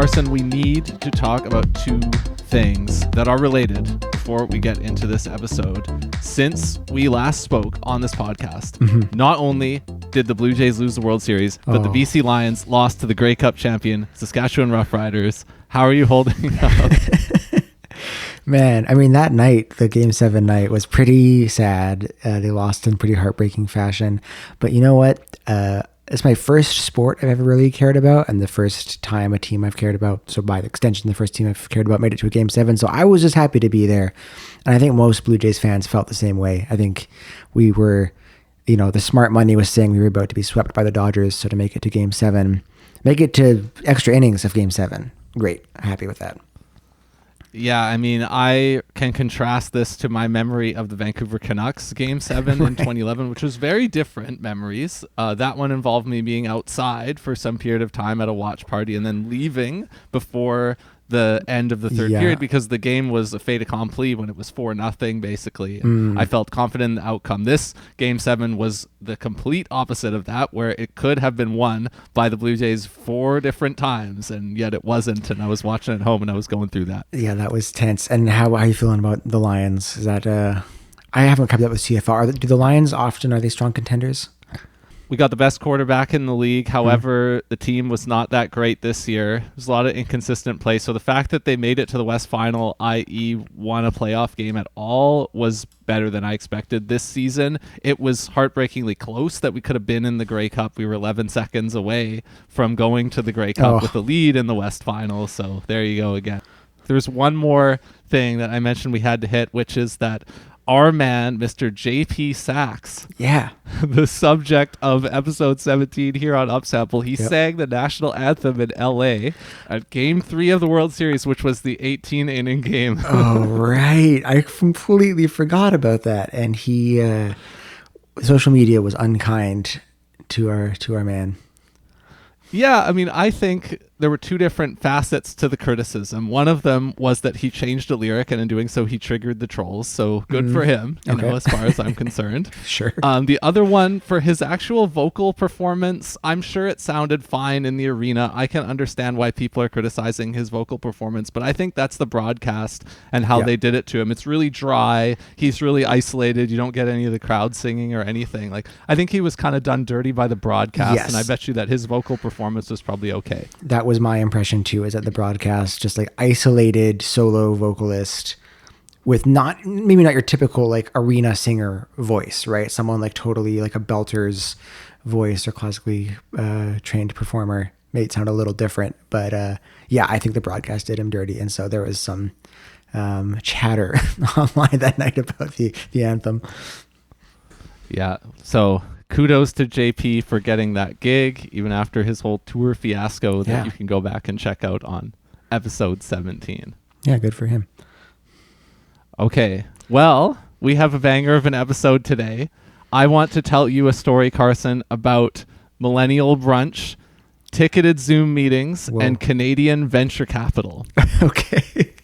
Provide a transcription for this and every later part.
Carson, we need to talk about two things that are related before we get into this episode. Since we last spoke on this podcast, not only did the Blue Jays lose the World Series, but the BC Lions lost to the Grey Cup champion, Saskatchewan Roughriders. How are you holding up? Man, I mean, that night, the Game 7 night, was pretty sad. They lost in pretty heartbreaking fashion. But you know what? It's my first sport I've ever really cared about, and the first time a team I've cared about, so by extension, the first team I've cared about made it to a Game 7. So I was just happy to be there. And I think most Blue Jays fans felt the same way. I think we were, the smart money was saying we were about to be swept by the Dodgers. So to make it to Game 7, make it to extra innings of Game 7. Great. Happy with that. Yeah, I mean, I can contrast this to my memory of the Vancouver Canucks Game 7 in 2011, which was very different memories. That one involved me being outside for some period of time at a watch party and then leaving before the end of the third period because the game was a fait accompli when it was 4-0 basically. I felt confident in the outcome. This Game 7 was the complete opposite of that, where it could have been won by the Blue Jays 4 different times, and yet it wasn't, and I was watching at home and I was going through that. Yeah, that was tense. And how are you feeling about the Lions? Is that I haven't kept up with CFR. Do the Lions often, are they strong contenders? We got the best quarterback in the league. However, the team was not that great this year. There's a lot of inconsistent play. So the fact that they made it to the West Final, i.e. won a playoff game at all, was better than I expected. This season, it was heartbreakingly close that we could have been in the Grey Cup. We were 11 seconds away from going to the Grey Cup with the lead in the West Final. So there you go again. There's one more thing that I mentioned we had to hit, which is that our man, Mr. J.P. Saxe, the subject of episode 17 here on Upsample, he sang the national anthem in L.A. at Game 3 of the World Series, which was the 18-inning game. Oh, right. I completely forgot about that. And he, social media was unkind to our man. Yeah, I mean, I think there were two different facets to the criticism. One of them was that he changed a lyric, and in doing so, he triggered the trolls. So good for him, as far as I'm concerned. Sure. The other one, for his actual vocal performance, I'm sure it sounded fine in the arena. I can understand why people are criticizing his vocal performance, but I think that's the broadcast and how they did it to him. It's really dry. He's really isolated. You don't get any of the crowd singing or anything. Like, I think he was kind of done dirty by the broadcast, and I bet you that his vocal performance was probably okay. That was my impression too, is that the broadcast, just like isolated solo vocalist with maybe not your typical like arena singer voice, right? Someone like totally like a belter's voice or classically trained performer made it sound a little different. But I think the broadcast did him dirty. And so there was some chatter online that night about the anthem. Yeah. So kudos to JP for getting that gig, even after his whole tour fiasco that you can go back and check out on episode 17. Yeah, good for him. Okay, well, we have a banger of an episode today. I want to tell you a story, Carson, about millennial brunch, ticketed Zoom meetings, and Canadian venture capital. Okay.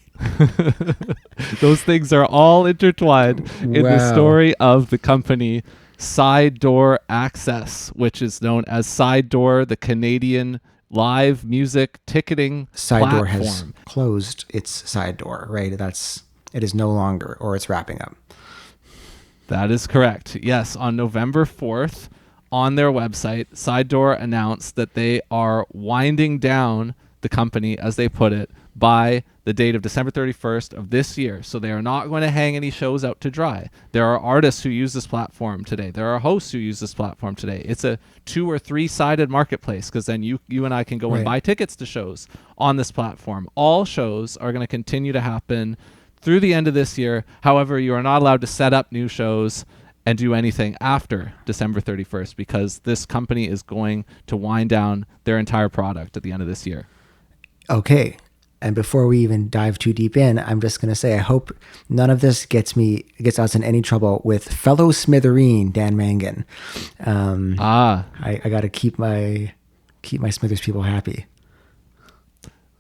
Those things are all intertwined in the story of the company Side Door Access, which is known as Side Door, the Canadian live music ticketing Side Door platform. has closed its Side Door, right? It is no longer, or it's wrapping up. That is correct. Yes, on November 4th, on their website, Side Door announced that they are winding down the company, as they put it, by the date of December 31st of this year. So they are not going to hang any shows out to dry. There are artists who use this platform today. There are hosts who use this platform today. It's a 2 or 3-sided marketplace, because then you and I can go and buy tickets to shows on this platform. All shows are going to continue to happen through the end of this year. However, you are not allowed to set up new shows and do anything after December 31st, because this company is going to wind down their entire product at the end of this year. Okay. And before we even dive too deep in, I'm just going to say, I hope none of this gets us in any trouble with fellow Smithereen, Dan Mangan. I got to keep my Smithers people happy.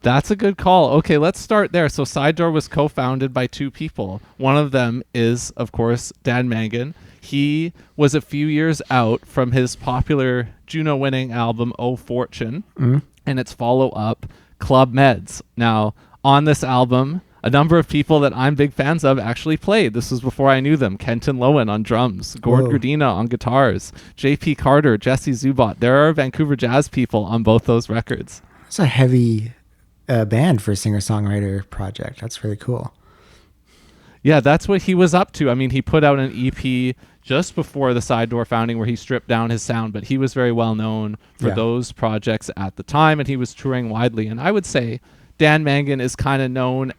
That's a good call. Okay, let's start there. So Side Door was co-founded by 2 people. One of them is, of course, Dan Mangan. He was a few years out from his popular Juno-winning album, Oh Fortune, and its follow-up, Club Meds. Now, on this album, a number of people that I'm big fans of actually played. This was before I knew them. Kenton Lowen on drums, Gord Whoa. Gardina on guitars, JP Carter, Jesse Zubot. There are Vancouver jazz people on both those records. It's a heavy band for a singer-songwriter project. That's really cool. Yeah, that's what he was up to. I mean, he put out an EP just before the Side Door founding where he stripped down his sound, but he was very well known for those projects at the time, and he was touring widely. And I would say Dan Mangan is kind of known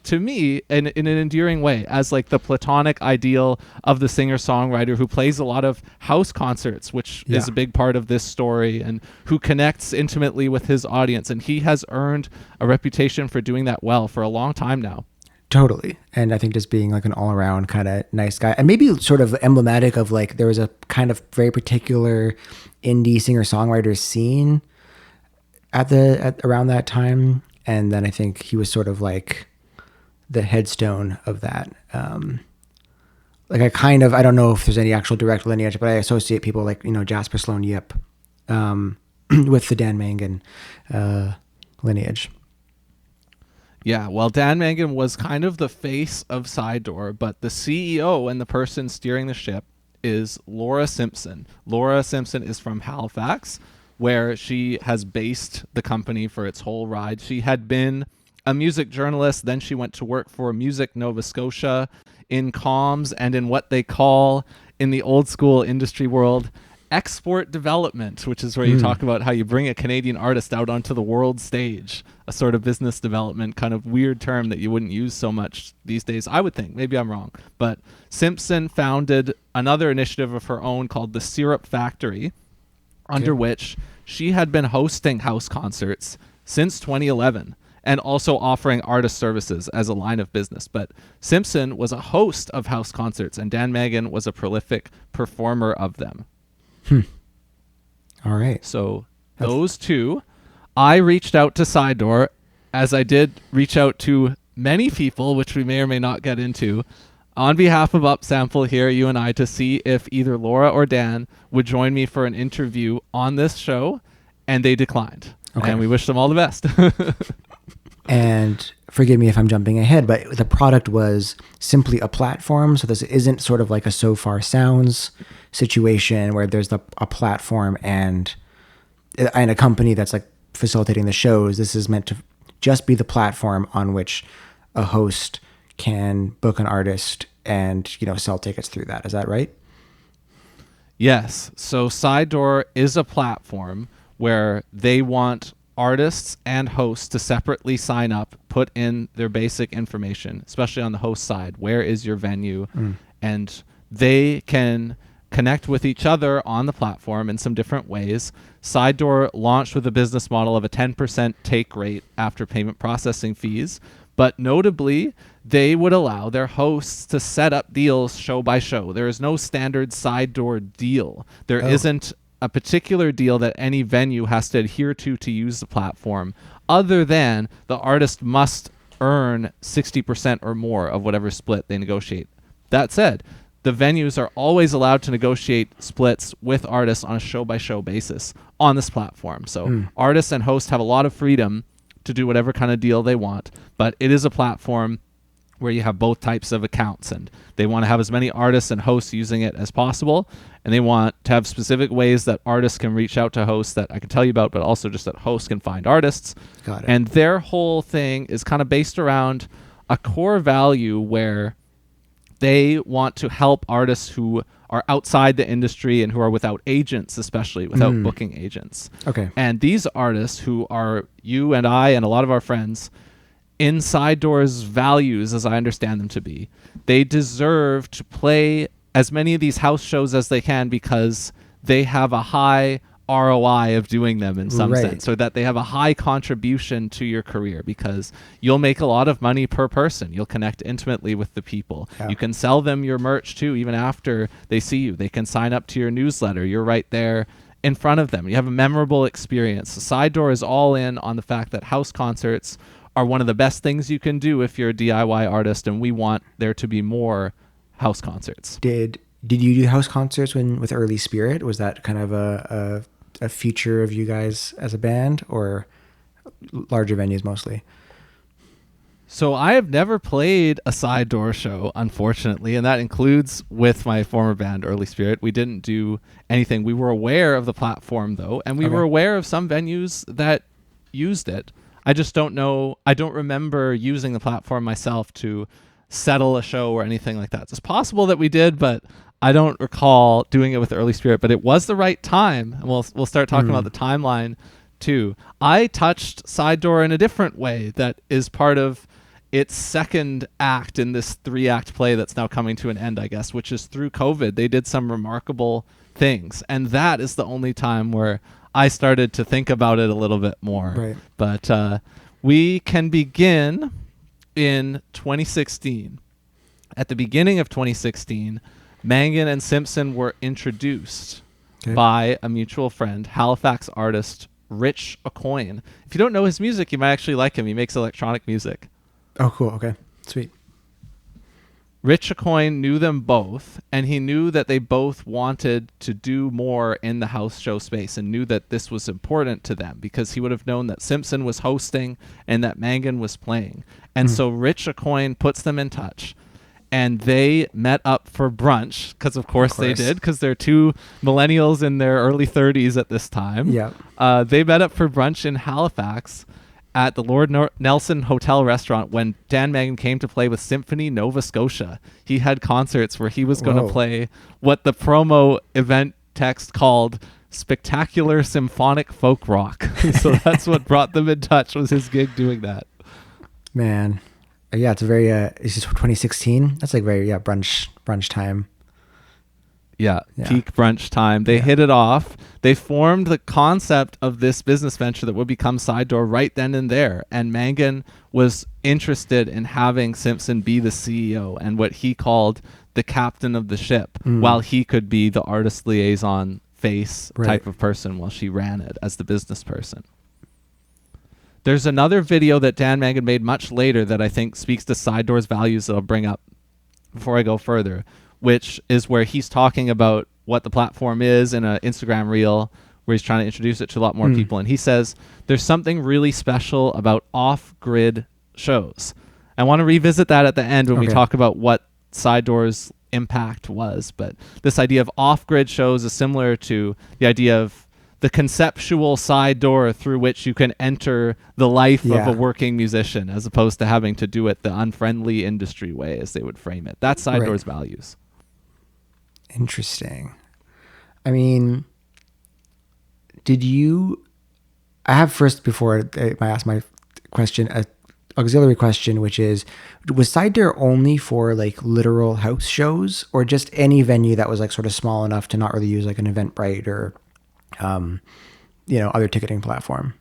to me in an endearing way as like the platonic ideal of the singer-songwriter who plays a lot of house concerts, which is a big part of this story, and who connects intimately with his audience. And he has earned a reputation for doing that well for a long time now. Totally. And I think just being like an all-around kind of nice guy, and maybe sort of emblematic of like there was a kind of very particular indie singer-songwriter scene at around that time. And then I think he was sort of like the headstone of that. Like I don't know if there's any actual direct lineage, but I associate people like, Jasper Sloan Yip with the Dan Mangan lineage. Yeah, well, Dan Mangan was kind of the face of Side Door, but the CEO and the person steering the ship is Laura Simpson. Laura Simpson is from Halifax, where she has based the company for its whole ride. She had been a music journalist, then she went to work for Music Nova Scotia in comms and in what they call, in the old school industry world, export development, which is where you talk about how you bring a Canadian artist out onto the world stage, a sort of business development kind of weird term that you wouldn't use so much these days, I would think. Maybe I'm wrong. But Simpson founded another initiative of her own called the Syrup Factory, under which she had been hosting house concerts since 2011 and also offering artist services as a line of business. But Simpson was a host of house concerts, and Dan Mangan was a prolific performer of them. All right. So those two, I reached out to Side Door, as I did reach out to many people, which we may or may not get into, on behalf of Upsample here, you and I, to see if either Laura or Dan would join me for an interview on this show, and they declined. Okay. And we wish them all the best. And forgive me if I'm jumping ahead, but the product was simply a platform. So this isn't sort of like a So Far Sounds situation where there's a platform and a company that's like facilitating the shows. This is meant to just be the platform on which a host can book an artist and, sell tickets through that. Is that right? Yes. So Side Door is a platform where they want artists and hosts to separately sign up, put in their basic information, especially on the host side. Where is your venue? And they can connect with each other on the platform in some different ways. Side Door launched with a business model of a 10% take rate after payment processing fees, but notably, they would allow their hosts to set up deals show by show. There is no standard Side Door deal. There isn't a particular deal that any venue has to adhere to use the platform, other than the artist must earn 60% or more of whatever split they negotiate. That said, the venues are always allowed to negotiate splits with artists on a show-by-show basis on this platform. So artists and hosts have a lot of freedom to do whatever kind of deal they want, but it is a platform where you have both types of accounts, and they want to have as many artists and hosts using it as possible, and they want to have specific ways that artists can reach out to hosts that I can tell you about, but also just that hosts can find artists. Got it. And their whole thing is kind of based around a core value where they want to help artists who are outside the industry and who are without agents, especially without booking agents. Okay. And these artists who are you and I and a lot of our friends, in Side Door's values, as I understand them to be, they deserve to play as many of these house shows as they can because they have a high ROI of doing them in some sense, so that they have a high contribution to your career, because you'll make a lot of money per person. You'll connect intimately with the people. You can sell them your merch too, even after they see you. They can sign up to your newsletter. You're right there in front of them. You have a memorable experience. Side Door is all in on the fact that house concerts are one of the best things you can do if you're a DIY artist, and we want there to be more house concerts. Did you do house concerts with Early Spirit? Was that kind of a feature of you guys as a band, or larger venues mostly? So I have never played a side door show, unfortunately, and that includes with my former band, Early Spirit. We didn't do anything. We were aware of the platform, though, and we were aware of some venues that used it. I just don't know. I don't remember using the platform myself to settle a show or anything like that. It's possible that we did, but I don't recall doing it with Early Spirit. But it was the right time, and we'll start talking about the timeline too. I touched side door in a different way that is part of its second act in this 3-act play that's now coming to an end, I guess, which is through COVID. They did some remarkable things, and that is the only time where I started to think about it a little bit more. Right. But we can begin in 2016. At the beginning of 2016, Mangan and Simpson were introduced by a mutual friend, Halifax artist Rich Aucoin. If you don't know his music, you might actually like him. He makes electronic music. Oh, cool. Okay. Sweet. Rich Aucoin knew them both, and he knew that they both wanted to do more in the house show space and knew that this was important to them because he would have known that Simpson was hosting and that Mangan was playing. And so Rich Aucoin puts them in touch, and they met up for brunch because, of course, they did, because they're two millennials in their early 30s at this time. Yeah. They met up for brunch in Halifax at the Lord Nelson Hotel restaurant when Dan Mangan came to play with Symphony Nova Scotia. He had concerts where he was going to play what the promo event text called spectacular symphonic folk rock. So that's what brought them in touch, was his gig doing that. Man. Yeah, it's a very, it's just 2016. That's like very, brunch time. Yeah, peak brunch time. They hit it off. They formed the concept of this business venture that would become Side Door right then and there. And Mangan was interested in having Simpson be the CEO and what he called the captain of the ship, while he could be the artist liaison face type of person while she ran it as the business person. There's another video that Dan Mangan made much later that I think speaks to Side Door's values that I'll bring up before I go further, which is where he's talking about what the platform is in an Instagram reel where he's trying to introduce it to a lot more people. And he says, there's something really special about off-grid shows. I want to revisit that at the end when we talk about what Side Door's impact was. But this idea of off-grid shows is similar to the idea of the conceptual side door through which you can enter the life of a working musician, as opposed to having to do it the unfriendly industry way, as they would frame it. That's Side Door's values. Interesting. I mean, I have first, before I ask my question, an auxiliary question, which is, was Side Door only for like literal house shows, or just any venue that was like sort of small enough to not really use like an Eventbrite or other ticketing platform?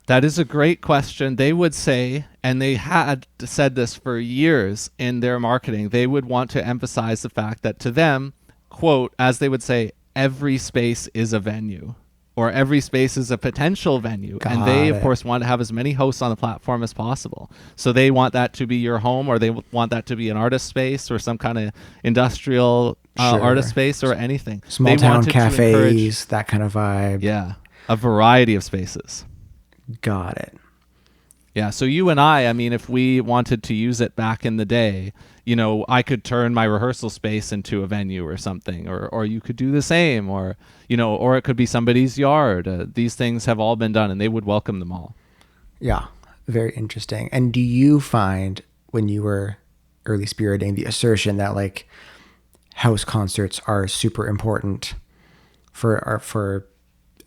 That is a great question. They would say, and they had said this for years in their marketing, they would want to emphasize the fact that to them, quote, as they would say, every space is a venue, or every space is a potential venue. And they, of course, want to have as many hosts on the platform as possible. So they want that to be your home, or they want that to be an artist space or some kind of industrial artist space or anything. Small town cafes, that kind of vibe. Yeah, a variety of spaces. Got it. Yeah, so you and I mean, if we wanted to use it back in the day, I could turn my rehearsal space into a venue or something, or you could do the same, or it could be somebody's yard. These things have all been done, and they would welcome them all. Yeah, very interesting. And do you find, when you were early spiriting, the assertion that like house concerts are super important for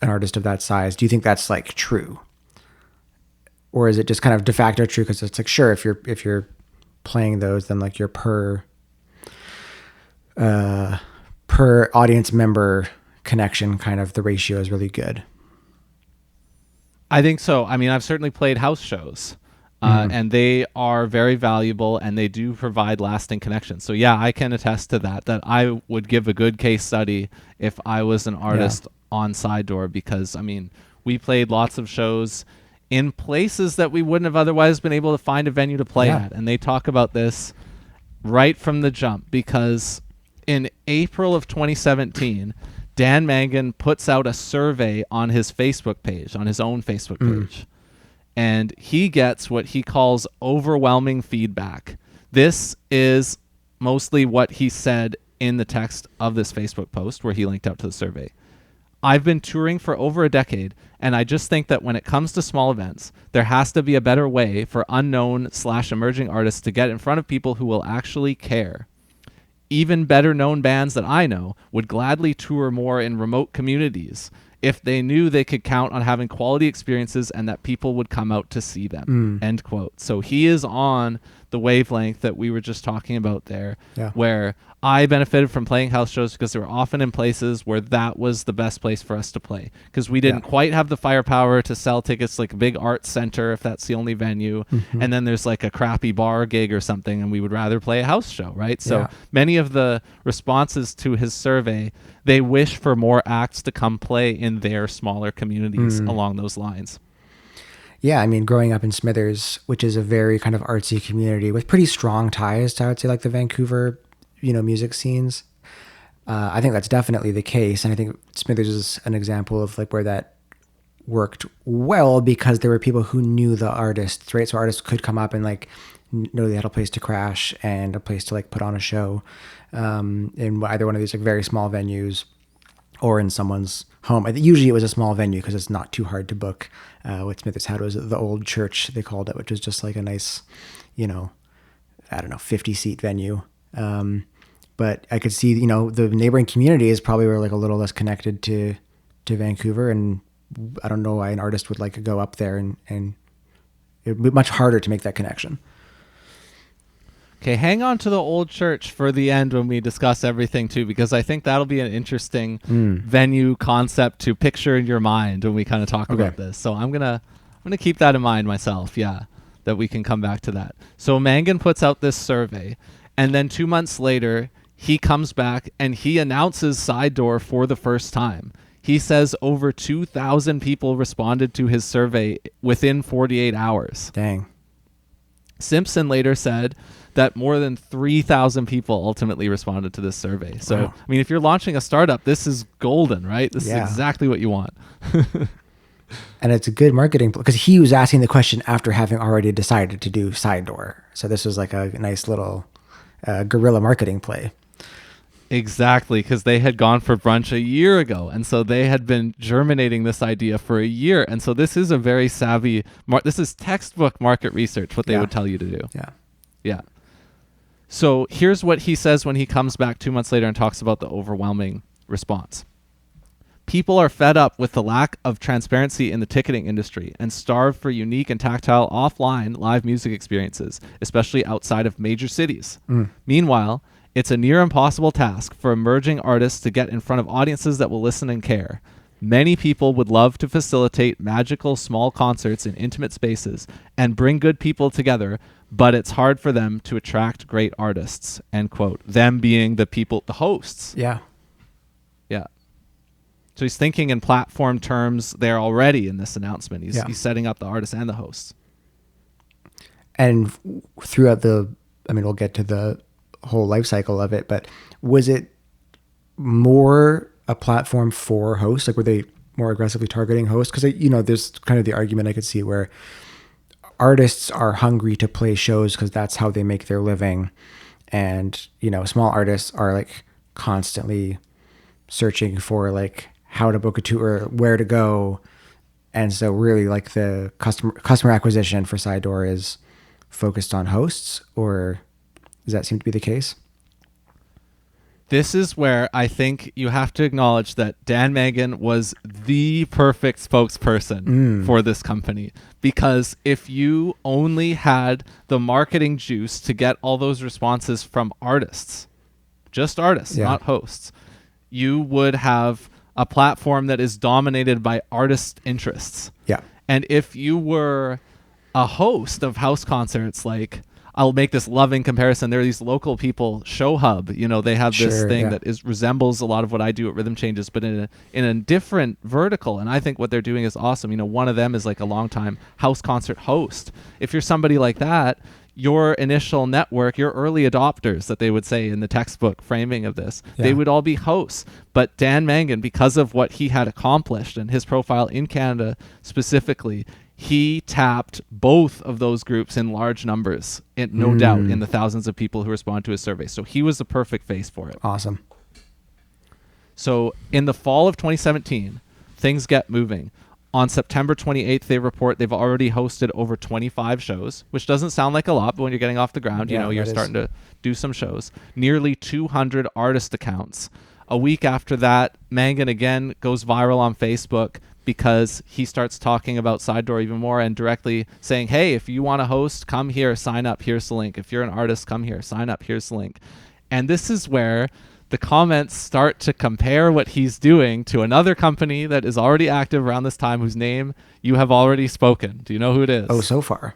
an artist of that size, do you think that's like true? Or is it just kind of de facto true because it's like, sure, if you're playing those, then like your per audience member connection, kind of the ratio is really good? I think so. I mean, I've certainly played house shows, and they are very valuable, and they do provide lasting connections. So yeah, I can attest to that I would give a good case study if I was an artist on Side Door, because I mean, we played lots of shows in places that we wouldn't have otherwise been able to find a venue to play at. And they talk about this right from the jump, because in April of 2017, Dan Mangan puts out a survey on his Facebook page, on his own Facebook page, and he gets what he calls overwhelming feedback. This is mostly what he said in the text of this Facebook post where he linked out to the survey. I've been touring for over a decade, and I just think that when it comes to small events, there has to be a better way for unknown/emerging artists to get in front of people who will actually care. Even better known bands that I know would gladly tour more in remote communities if they knew they could count on having quality experiences and that people would come out to see them. End quote. So he is on the wavelength that we were just talking about there, where I benefited from playing house shows because they were often in places where that was the best place for us to play, because we didn't quite have the firepower to sell tickets like a big art center if that's the only venue, and then there's like a crappy bar gig or something and we would rather play a house show, right? So many of the responses to his survey, they wish for more acts to come play in their smaller communities along those lines. Yeah, I mean, growing up in Smithers, which is a very kind of artsy community with pretty strong ties to, I would say, like the Vancouver, music scenes. I think that's definitely the case. And I think Smithers is an example of like where that worked well because there were people who knew the artists, right? So artists could come up and like know they had a place to crash and a place to like put on a show in either one of these like very small venues or in someone's home. Usually it was a small venue because it's not too hard to book. What Smithers had was the old church, they called it, which was just like a nice, 50-seat venue. But I could see, the neighboring communities probably were like a little less connected to Vancouver. And I don't know why an artist would like go up there and it would be much harder to make that connection. Okay, hang on to the old church for the end when we discuss everything too, because I think that'll be an interesting venue concept to picture in your mind when we kind of talk about this. So I'm gonna keep that in mind myself. Yeah, that we can come back to that. So Mangan puts out this survey, and then 2 months later he comes back and he announces Side Door for the first time. He says over 2,000 people responded to his survey within 48 hours. Dang. Simpson later said that more than 3,000 people ultimately responded to this survey. So, wow. I mean, if you're launching a startup, this is golden, right? This is exactly what you want. And it's a good marketing because he was asking the question after having already decided to do Side Door. So this was like a nice little guerrilla marketing play. Exactly, because they had gone for brunch a year ago, and so they had been germinating this idea for a year. And so this is a very savvy, this is textbook market research, what they would tell you to do. Yeah. So here's what he says when he comes back 2 months later and talks about the overwhelming response. People are fed up with the lack of transparency in the ticketing industry and starved for unique and tactile offline live music experiences, especially outside of major cities. Meanwhile, it's a near impossible task for emerging artists to get in front of audiences that will listen and care. Many people would love to facilitate magical small concerts in intimate spaces and bring good people together, but it's hard for them to attract great artists, end quote. Them being the people, the hosts. Yeah. So he's thinking in platform terms there already in this announcement. He's setting up the artists and the hosts. And throughout we'll get to the whole life cycle of it, but was it more a platform for hosts? Like, were they more aggressively targeting hosts? Because, there's kind of the argument I could see where artists are hungry to play shows because that's how they make their living. And, small artists are like constantly searching for like how to book a tour, where to go. And so really like the customer acquisition for Side Door is focused on hosts, or does that seem to be the case? This is where I think you have to acknowledge that Dan Mangan was the perfect spokesperson for this company, because if you only had the marketing juice to get all those responses from artists, just artists, not hosts, you would have a platform that is dominated by artist interests. Yeah. And if you were a host of house concerts, like, I'll make this loving comparison. There are these local people, Show Hub. They have this thing that resembles a lot of what I do at Rhythm Changes, but in a different vertical. And I think what they're doing is awesome. One of them is like a longtime house concert host. If you're somebody like that, your initial network, your early adopters that they would say in the textbook framing of this, they would all be hosts. But Dan Mangan, because of what he had accomplished and his profile in Canada specifically, he tapped both of those groups in large numbers, no doubt, in the thousands of people who respond to his survey. So he was the perfect face for it. Awesome. So in the fall of 2017, things get moving. On September 28th, they report they've already hosted over 25 shows, which doesn't sound like a lot, but when you're getting off the ground, you're starting to do some shows. Nearly 200 artist accounts. A week after that, Mangan again goes viral on Facebook because he starts talking about Side Door even more and directly saying, hey, if you want to host, come here, sign up, here's the link. If you're an artist, come here, sign up, here's the link. And this is where the comments start to compare what he's doing to another company that is already active around this time, whose name you have already spoken. Do you know who it is? Oh, So Far.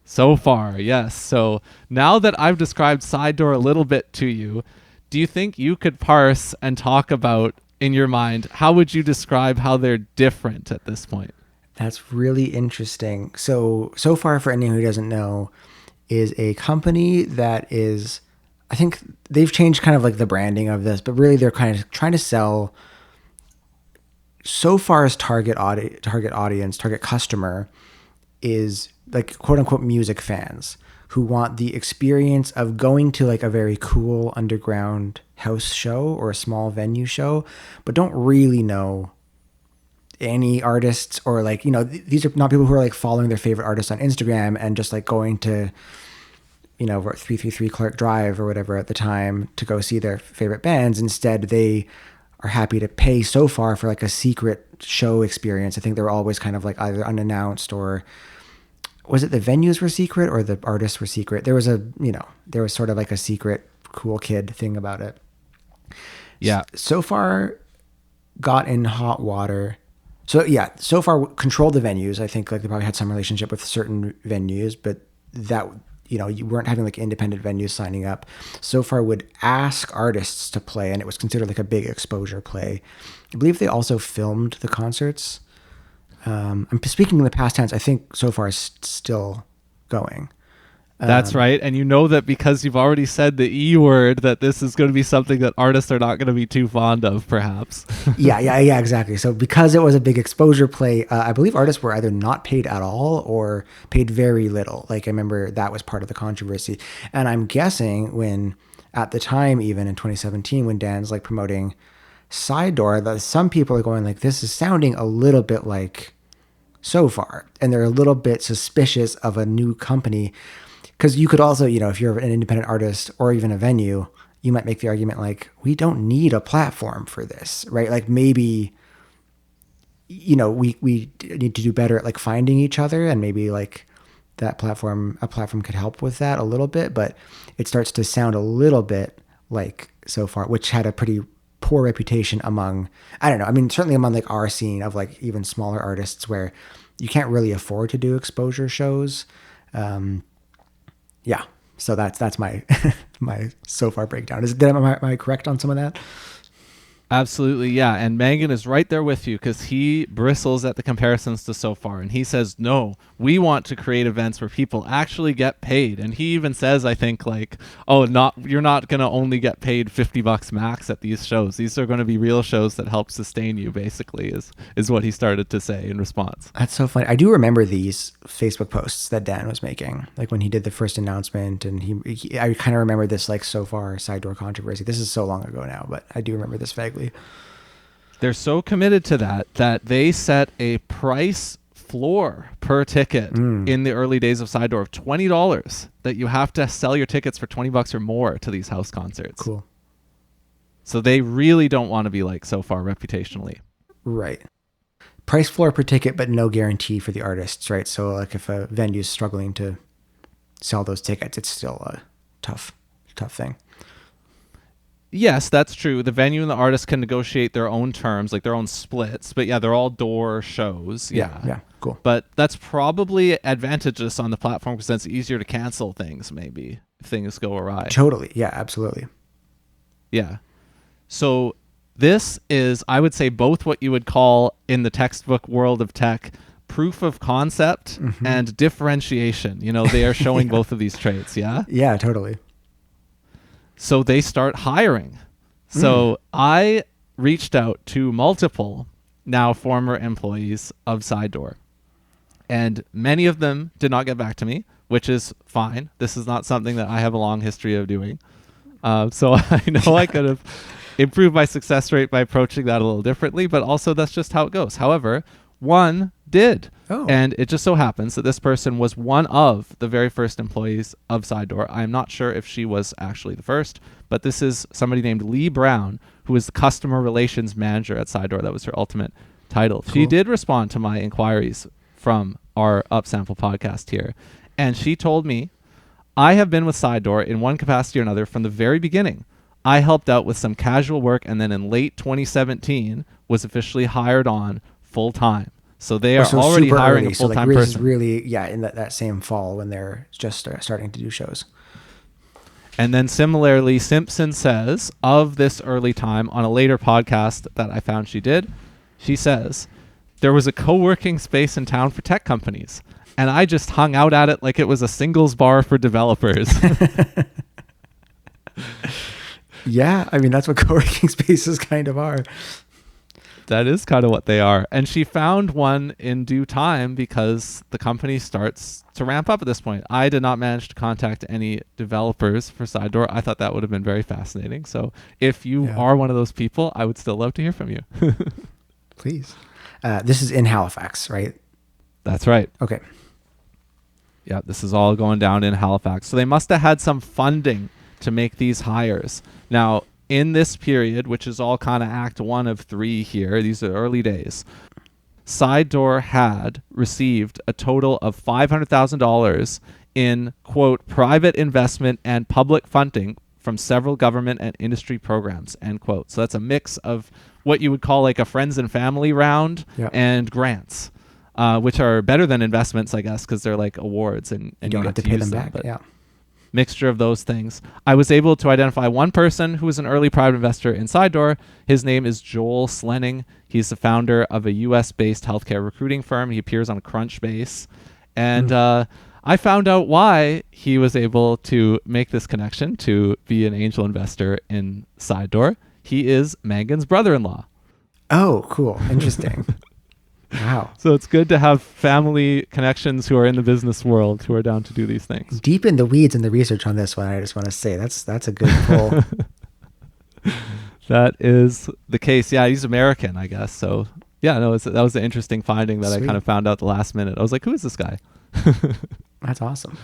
So Far, yes. So now that I've described Side Door a little bit to you, do you think you could parse and talk about, in your mind, how would you describe how they're different at this point? That's really interesting. So Far, for anyone who doesn't know, is a company that is, I think they've changed kind of like the branding of this, but really they're kind of trying to sell So Far's target audience, target customer is like quote unquote music fans who want the experience of going to like a very cool underground house show or a small venue show, but don't really know any artists, or like, these are not people who are like following their favorite artists on Instagram and just like going to 333 Clark Drive or whatever at the time to go see their favorite bands. Instead, they are happy to pay So Far for like a secret show experience. I think they were always kind of like either unannounced, or was it the venues were secret or the artists were secret? There was there was sort of like a secret cool kid thing about it. Yeah. So Far got in hot water. So yeah, So Far controlled the venues. I think like they probably had some relationship with certain venues, but that, you weren't having like independent venues signing up. So Far would ask artists to play, and it was considered like a big exposure play. I believe they also filmed the concerts. I'm speaking in the past tense. I think So Far is still going. That's right. And you know that because you've already said the E word, that this is going to be something that artists are not going to be too fond of, perhaps. Yeah, exactly. So because it was a big exposure play, I believe artists were either not paid at all or paid very little. Like I remember that was part of the controversy. And I'm guessing when, at the time, even in 2017, when Dan's like promoting Side Door, that some people are going like, this is sounding a little bit like So Far. And they're a little bit suspicious of a new company. Because you could also, if you're an independent artist or even a venue, you might make the argument like, we don't need a platform for this, right? Like maybe, we need to do better at like finding each other, and maybe like a platform could help with that a little bit. But it starts to sound a little bit like So Far, which had a pretty poor reputation among, I don't know, I mean, certainly among like our scene of like even smaller artists where you can't really afford to do exposure shows. Yeah, so that's my my So Far breakdown. Am I correct on some of that? Absolutely, yeah. And Mangan is right there with you because he bristles at the comparisons to So Far. And he says, no, we want to create events where people actually get paid. And he even says, I think, like, you're not going to only get paid $50 max at these shows. These are going to be real shows that help sustain you, basically, is what he started to say in response. That's so funny. I do remember these Facebook posts that Dan was making, like when he did the first announcement. And I kind of remember this like So Far Side Door controversy. This is so long ago now, but I do remember this vaguely. They're so committed to that they set a price floor per ticket in the early days of Side Door of $20, that you have to sell your tickets for $20 or more to these house concerts. Cool. So they really don't want to be like So Far reputationally. Right. Price floor per ticket, but no guarantee for the artists, right? So like if a venue's struggling to sell those tickets, it's still a tough thing. Yes, that's true. The venue and the artist can negotiate their own terms, like their own splits. But yeah, they're all door shows. Yeah, cool. But that's probably advantageous on the platform because it's easier to cancel things, maybe, if things go awry. Totally. Yeah, absolutely. Yeah. So this is, I would say, both what you would call in the textbook world of tech, proof of concept and differentiation. They are showing both of these traits. Yeah. Yeah, totally. So they start hiring. So I reached out to multiple now former employees of Side Door, and many of them did not get back to me, which is fine. This is not something that I have a long history of doing. So I know I could have improved my success rate by approaching that a little differently, but also that's just how it goes. However, one did. And it just so happens that this person was one of the very first employees of Side Door. I'm not sure if she was actually the first, but this is somebody named Lee Brown, who is the customer relations manager at Side Door. That was her ultimate title. Cool. She did respond to my inquiries from our Upsample podcast here. And she told me, I have been with Side Door in one capacity or another from the very beginning. I helped out with some casual work, and then in late 2017 was officially hired on full time. So they are already hiring a full-time person. Really, in that same fall when they're just starting to do shows. And then similarly, Simpson says of this early time on a later podcast that I found she did, she says, there was a co-working space in town for tech companies, and I just hung out at it like it was a singles bar for developers. Yeah, I mean, that's what co-working spaces kind of are. That is kind of what they are. And she found one in due time because the company starts to ramp up at this point. I did not manage to contact any developers for Side Door. I thought that would have been very fascinating. So if you are one of those people, I would still love to hear from you. Please. This is in Halifax, right? That's right. Okay. Yeah, this is all going down in Halifax. So they must have had some funding to make these hires. Now, in this period, which is all kind of act 1 of 3 here, these are early days, Side Door had received a total of $500,000 in, quote, private investment and public funding from several government and industry programs, end quote. So that's a mix of what you would call like a friends and family round and grants, which are better than investments, I guess, because they're like awards and you don't have to pay them back. Mixture of those things. I was able to identify one person who was an early private investor in Side Door. His name is Joel Slenning. He's the founder of a US-based healthcare recruiting firm. He appears on Crunchbase. And I found out why he was able to make this connection to be an angel investor in Side Door. He is Mangan's brother-in-law. Oh, cool. Interesting. Wow. So it's good to have family connections who are in the business world who are down to do these things. Deep in the weeds in the research on this one, I just want to say that's a good pull. That is the case. Yeah, he's American, I guess. So yeah, no, that was an interesting finding that I kind of found out at the last minute. I was like, who is this guy? That's awesome.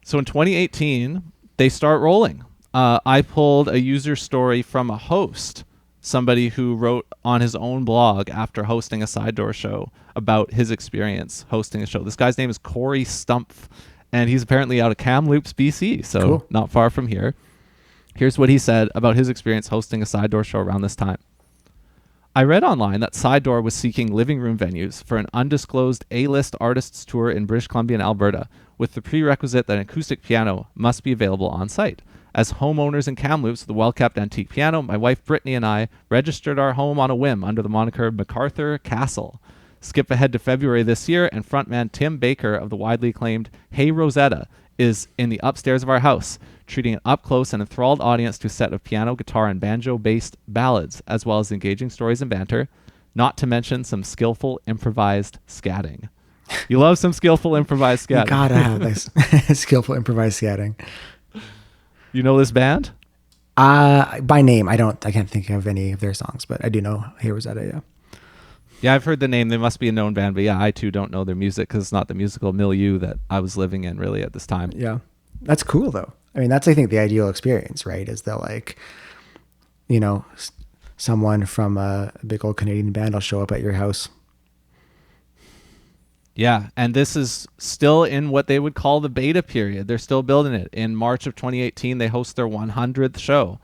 So in 2018, they start rolling. I pulled a user story from a host, somebody who wrote on his own blog after hosting a Side Door show about his experience hosting a show. This guy's name is Corey Stumpf, and he's apparently out of Kamloops, BC, so not far from here. Here's what he said about his experience hosting a Side Door show around this time. I read online that Side Door was seeking living room venues for an undisclosed A-list artists tour in British Columbia and Alberta, with the prerequisite that an acoustic piano must be available on site. As homeowners in Kamloops with a well-kept antique piano, my wife Brittany and I registered our home on a whim under the moniker MacArthur Castle. Skip ahead to February this year, and frontman Tim Baker of the widely acclaimed Hey Rosetta is in the upstairs of our house, treating an up-close and enthralled audience to a set of piano, guitar, and banjo-based ballads, as well as engaging stories and banter, not to mention some skillful improvised scatting. You love some skillful improvised scatting. You gotta have this skillful improvised scatting. You know this band? By name, I can't think of any of their songs, but I do know Hey Rosetta, yeah. Yeah, I've heard the name. They must be a known band, but yeah, I too don't know their music because it's not the musical milieu that I was living in really at this time. Yeah. That's cool though. I mean, that's, I think, the ideal experience, right? Is that, like, you know, someone from a big old Canadian band will show up at your house. Yeah, and this is still in what they would call the beta period. They're still building it. In March of 2018, they host their 100th show.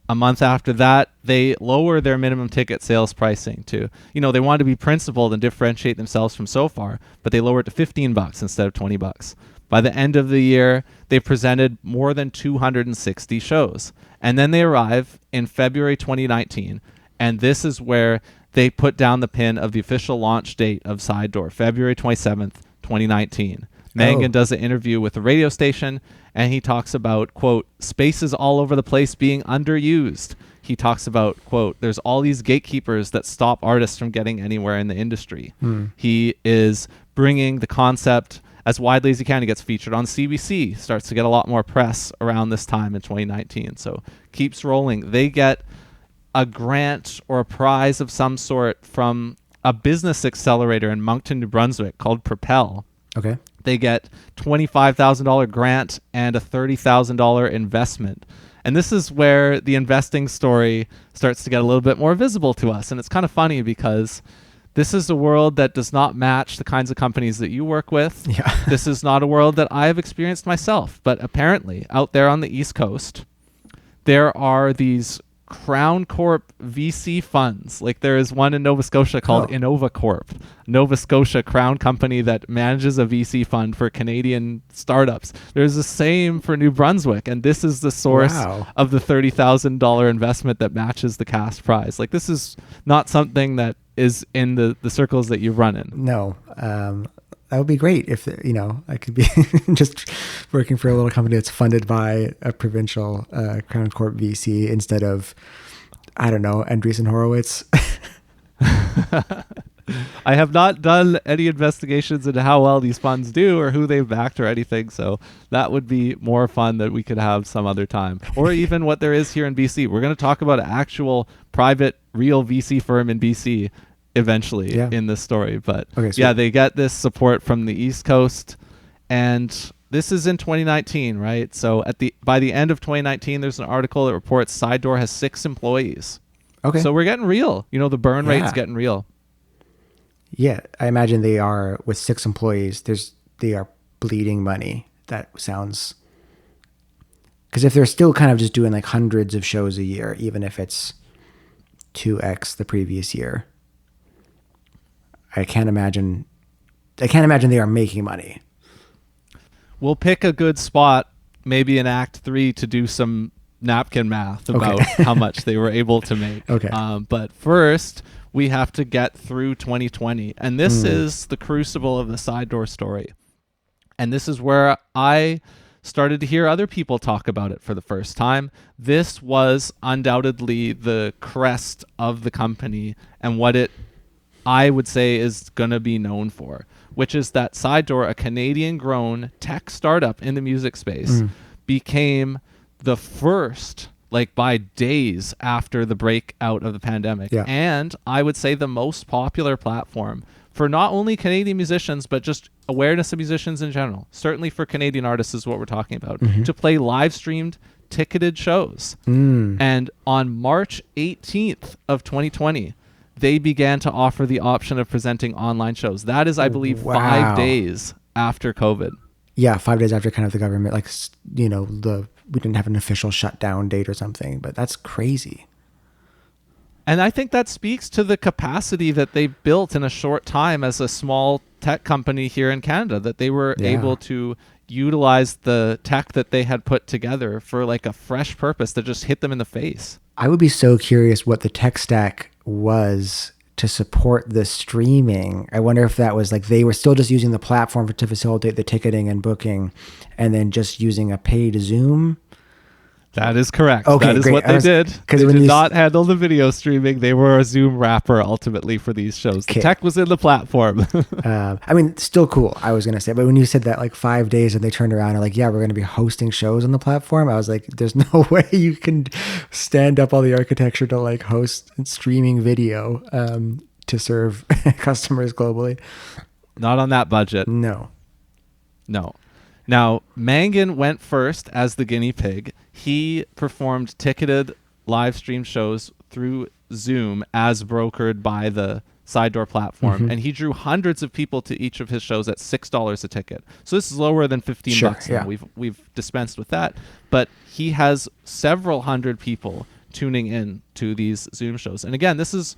A month after that, they lower their minimum ticket sales pricing to, they wanted to be principled and differentiate themselves from So Far, but they lower it to $15 instead of $20. By the end of the year, they presented more than 260 shows. And then they arrive in February 2019, and this is where they put down the pin of the official launch date of Side Door, February 27th, 2019. Mangan does an interview with the radio station, and he talks about, quote, spaces all over the place being underused. He talks about, quote, there's all these gatekeepers that stop artists from getting anywhere in the industry. He is bringing the concept as widely as he can. He gets featured on CBC, starts to get a lot more press around this time in 2019. So keeps rolling. They get a grant or a prize of some sort from a business accelerator in Moncton, New Brunswick called Propel. Okay. They get $25,000 grant and a $30,000 investment. And this is where the investing story starts to get a little bit more visible to us. And it's kind of funny because this is a world that does not match the kinds of companies that you work with. Yeah. This is not a world that I have experienced myself. But apparently, out there on the East Coast, there are these Crown Corp VC funds. Like there is one in Nova Scotia called Innova Corp, Nova Scotia Crown company that manages a VC fund for Canadian startups. There's the same for New Brunswick, and this is the source of the $30,000 investment that matches the cash prize. Like this is not something that is in the circles that you run in. No. That would be great if, I could be just working for a little company that's funded by a provincial Crown Corp VC instead of, I don't know, Andreessen Horowitz. I have not done any investigations into how well these funds do or who they've backed or anything. So that would be more fun that we could have some other time. Or even what there is here in BC. We're going to talk about an actual private, real VC firm in BC eventually in this story. But they get this support from the East Coast, and this is in 2019, right? So by the end of 2019, there's an article that reports Side Door has 6 employees. Okay. So we're getting real. The burn rate's getting real. Yeah, I imagine they are with 6 employees. They are bleeding money. That sounds, because if they're still kind of just doing like hundreds of shows a year, even if it's 2x the previous year, I can't imagine they are making money. We'll pick a good spot, maybe in Act 3, to do some napkin math about how much they were able to make. Okay. But first, we have to get through 2020. And this is the crucible of the Side Door story. And this is where I started to hear other people talk about it for the first time. This was undoubtedly the crest of the company and what it, I would say, is going to be known for, which is that Side Door, a Canadian-grown tech startup in the music space, became the first, like by days after the breakout of the pandemic, and I would say the most popular platform for not only Canadian musicians, but just awareness of musicians in general. Certainly for Canadian artists is what we're talking about, to play live-streamed ticketed shows. And on March 18th of 2020, they began to offer the option of presenting online shows. That is, I believe, 5 days after COVID. Yeah, 5 days after kind of the government, like, we didn't have an official shutdown date or something, but that's crazy. And I think that speaks to the capacity that they built in a short time as a small tech company here in Canada, that they were able to utilize the tech that they had put together for like a fresh purpose that just hit them in the face. I would be so curious what the tech stack was to support the streaming. I wonder if that was like they were still just using the platform to facilitate the ticketing and booking and then just using a paid Zoom. That is correct. Okay, that is great. What they did. They did not handle the video streaming. They were a Zoom wrapper ultimately for these shows. The tech was in the platform. I mean, still cool, I was going to say. But when you said that like 5 days and they turned around and like, yeah, we're going to be hosting shows on the platform, I was like, there's no way you can stand up all the architecture to like host streaming video to serve customers globally. Not on that budget. No. Now, Mangan went first as the guinea pig. He performed ticketed live stream shows through Zoom as brokered by the Side Door platform. And he drew hundreds of people to each of his shows at $6 a ticket. So this is lower than $15 now. We've dispensed with that. But he has several hundred people tuning in to these Zoom shows. And again, this is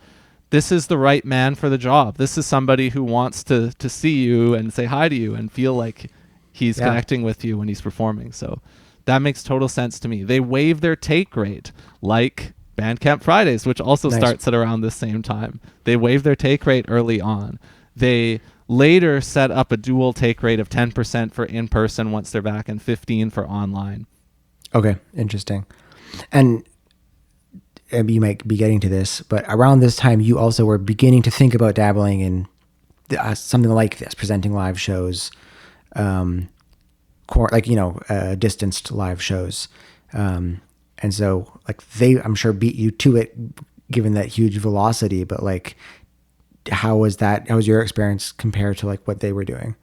the right man for the job. This is somebody who wants to see you and say hi to you and feel like he's connecting with you when he's performing. So that makes total sense to me. They waive their take rate like Bandcamp Fridays, which also Nice. starts at around the same time. They waived their take rate early on. They later set up a dual take rate of 10% for in-person once they're back and 15 for online. Okay, interesting. And you might be getting to this, but around this time, you also were beginning to think about dabbling in something like this, presenting live shows, distanced live shows. And so like I'm sure beat you to it given that huge velocity, but like, how was your experience compared to like what they were doing?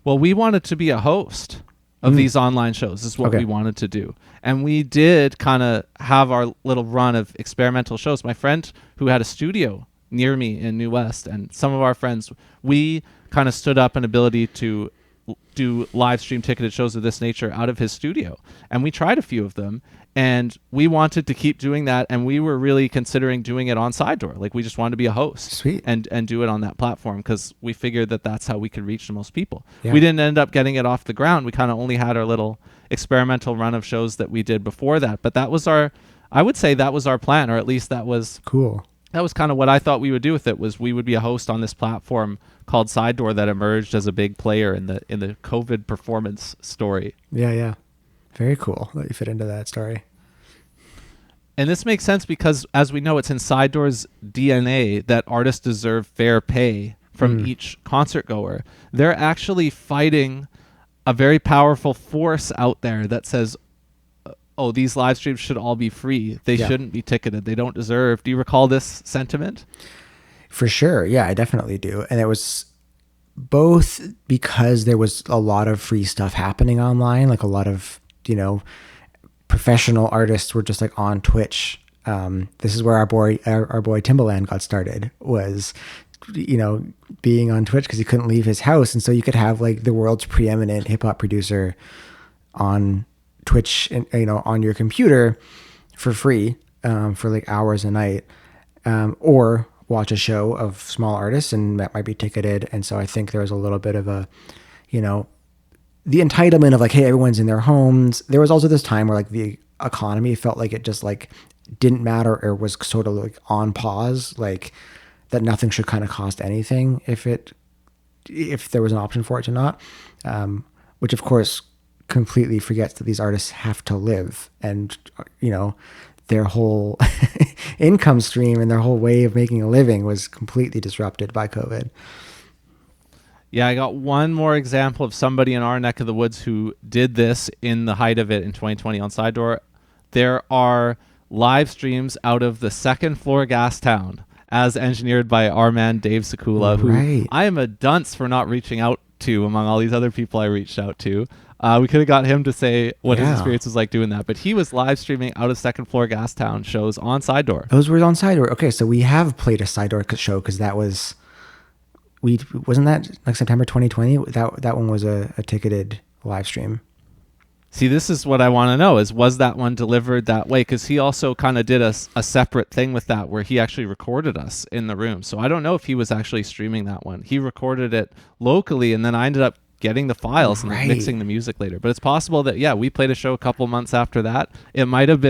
Well, we wanted to be a host of these online shows. This is what we wanted to do. And we did kind of have our little run of experimental shows. My friend who had a studio near me in New West and some of our friends, we kind of stood up an ability to do live stream ticketed shows of this nature out of his studio. And we tried a few of them and we wanted to keep doing that. And we were really considering doing it on Side Door. Like we just wanted to be a host. Sweet. And do it on that platform because we figured that that's how we could reach the most people. Yeah. We didn't end up getting it off the ground. We kind of only had our little experimental run of shows that we did before that. But that was I would say that was our plan, or at least that was cool. That was kind of what I thought we would do with it, was we would be a host on this platform called Side Door that emerged as a big player in the COVID performance story. Yeah. Very cool that you fit into that story. And this makes sense because, as we know, it's in Side Door's DNA that artists deserve fair pay from each concert goer. They're actually fighting a very powerful force out there that says, oh, these live streams should all be free. They shouldn't be ticketed. They don't deserve. Do you recall this sentiment? For sure. Yeah, I definitely do. And it was both because there was a lot of free stuff happening online, like a lot of, professional artists were just like on Twitch. This is where our boy Timbaland got started, was, being on Twitch because he couldn't leave his house. And so you could have like the world's preeminent hip hop producer on Twitch, and on your computer for free, for like hours a night, or watch a show of small artists, and that might be ticketed. And so I think there was a little bit of a, the entitlement of like, hey, everyone's in their homes. There was also this time where like the economy felt like it just like didn't matter, or was sort of like on pause, like that nothing should kind of cost anything if there was an option for it to not, which of course completely forgets that these artists have to live, and their whole income stream and their whole way of making a living was completely disrupted by COVID. Yeah, I got one more example of somebody in our neck of the woods who did this in the height of it in 2020 on Side Door. There are live streams out of the second floor gas town, as engineered by our man Dave Sekula, who I am a dunce for not reaching out to among all these other people I reached out to. We could have got him to say what his experience was like doing that, but he was live streaming out of second floor gas town shows on Side Door. Those were on Side Door. Okay, so we have played a Side Door show because that was, wasn't that like September 2020? That one was a ticketed live stream. See, this is what I want to know, was that one delivered that way? Because he also kind of did a separate thing with that where he actually recorded us in the room. So I don't know if he was actually streaming that one. He recorded it locally, and then I ended up getting the files and mixing the music later. But it's possible that, we played a show a couple months after that. We might have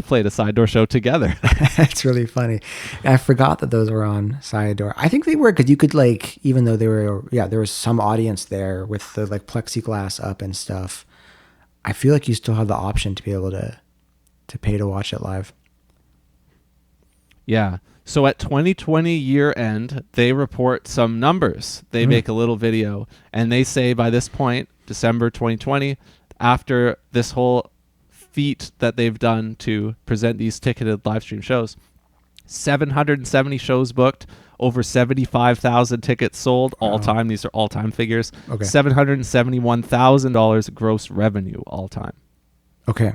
played a Side Door show together. That's really funny. I forgot that those were on Side Door. I think they were, because you could like, even though there was some audience there with the like plexiglass up and stuff, I feel like you still have the option to be able to pay to watch it live. Yeah. So at 2020 year end, they report some numbers. They make a little video, and they say by this point, December 2020, after this whole feat that they've done to present these ticketed live stream shows, 770 shows booked, over 75,000 tickets sold all time. These are all time figures. Okay. $771,000 gross revenue all time. Okay.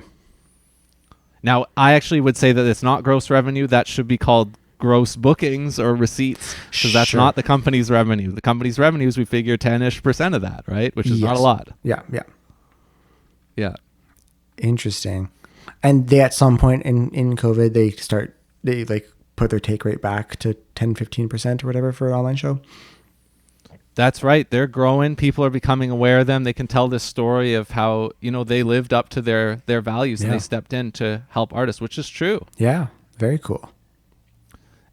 Now, I actually would say that it's not gross revenue. That should be called gross bookings or receipts, because that's not the company's revenue. The company's revenues, we figure 10-ish% of that, right? Which is not a lot. Yeah. Yeah. Interesting. And they, at some point in COVID, they like put their take rate back to 10-15% or whatever for an online show. That's right. They're growing. People are becoming aware of them. They can tell this story of how, they lived up to their values and they stepped in to help artists, which is true. Yeah. Very cool.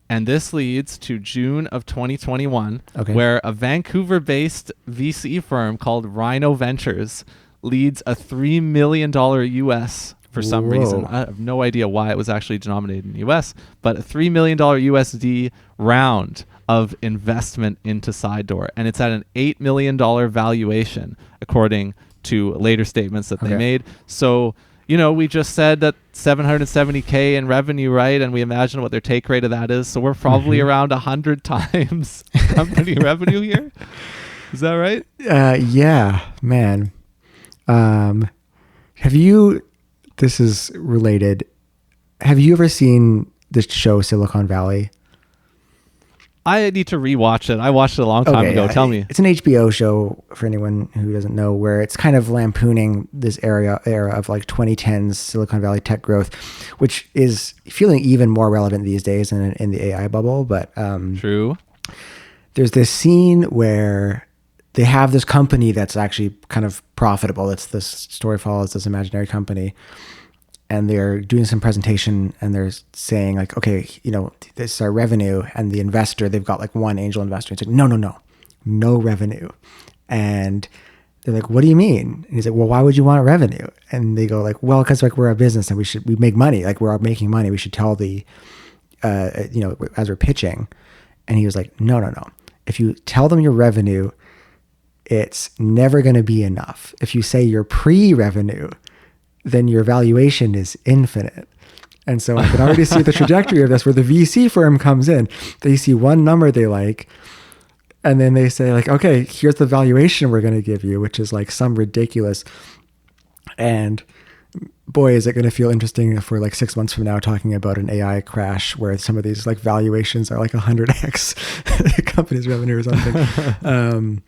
And this leads to June of 2021, okay. where a Vancouver-based VC firm called Rhino Ventures leads a $3 million US for some reason. I have no idea why it was actually denominated in US, but a $3 million USD round of investment into Sidedoor. And it's at an $8 million valuation, according to later statements that they made. So, we just said that $770K in revenue, right? And we imagine what their take rate of that is. So we're probably around 100 times company revenue here. Is that right? Yeah, man. This is related. Have you ever seen the show Silicon Valley? I need to rewatch it. I watched it a long time ago. Yeah. Tell me. It's an HBO show, for anyone who doesn't know, where it's kind of lampooning this era of like 2010s Silicon Valley tech growth, which is feeling even more relevant these days in the AI bubble. But True. There's this scene where they have this company that's actually kind of profitable. It's this story follows this imaginary company. And they're doing some presentation and they're saying like, okay, this is our revenue. And the investor, they've got like one angel investor. It's like, no revenue. And they're like, what do you mean? And he's like, well, why would you want revenue? And they go like, well, because like we're a business and we make money. Like we're making money. We should tell the, as we're pitching. And he was like, no. If you tell them your revenue, it's never going to be enough. If you say your pre-revenue, then your valuation is infinite. And so I can already see the trajectory of this where the VC firm comes in. They see one number they like, and then they say like, okay, here's the valuation we're going to give you, which is like some ridiculous. And boy, is it going to feel interesting if we're like 6 months from now talking about an AI crash where some of these like valuations are like 100x the company's revenue or something.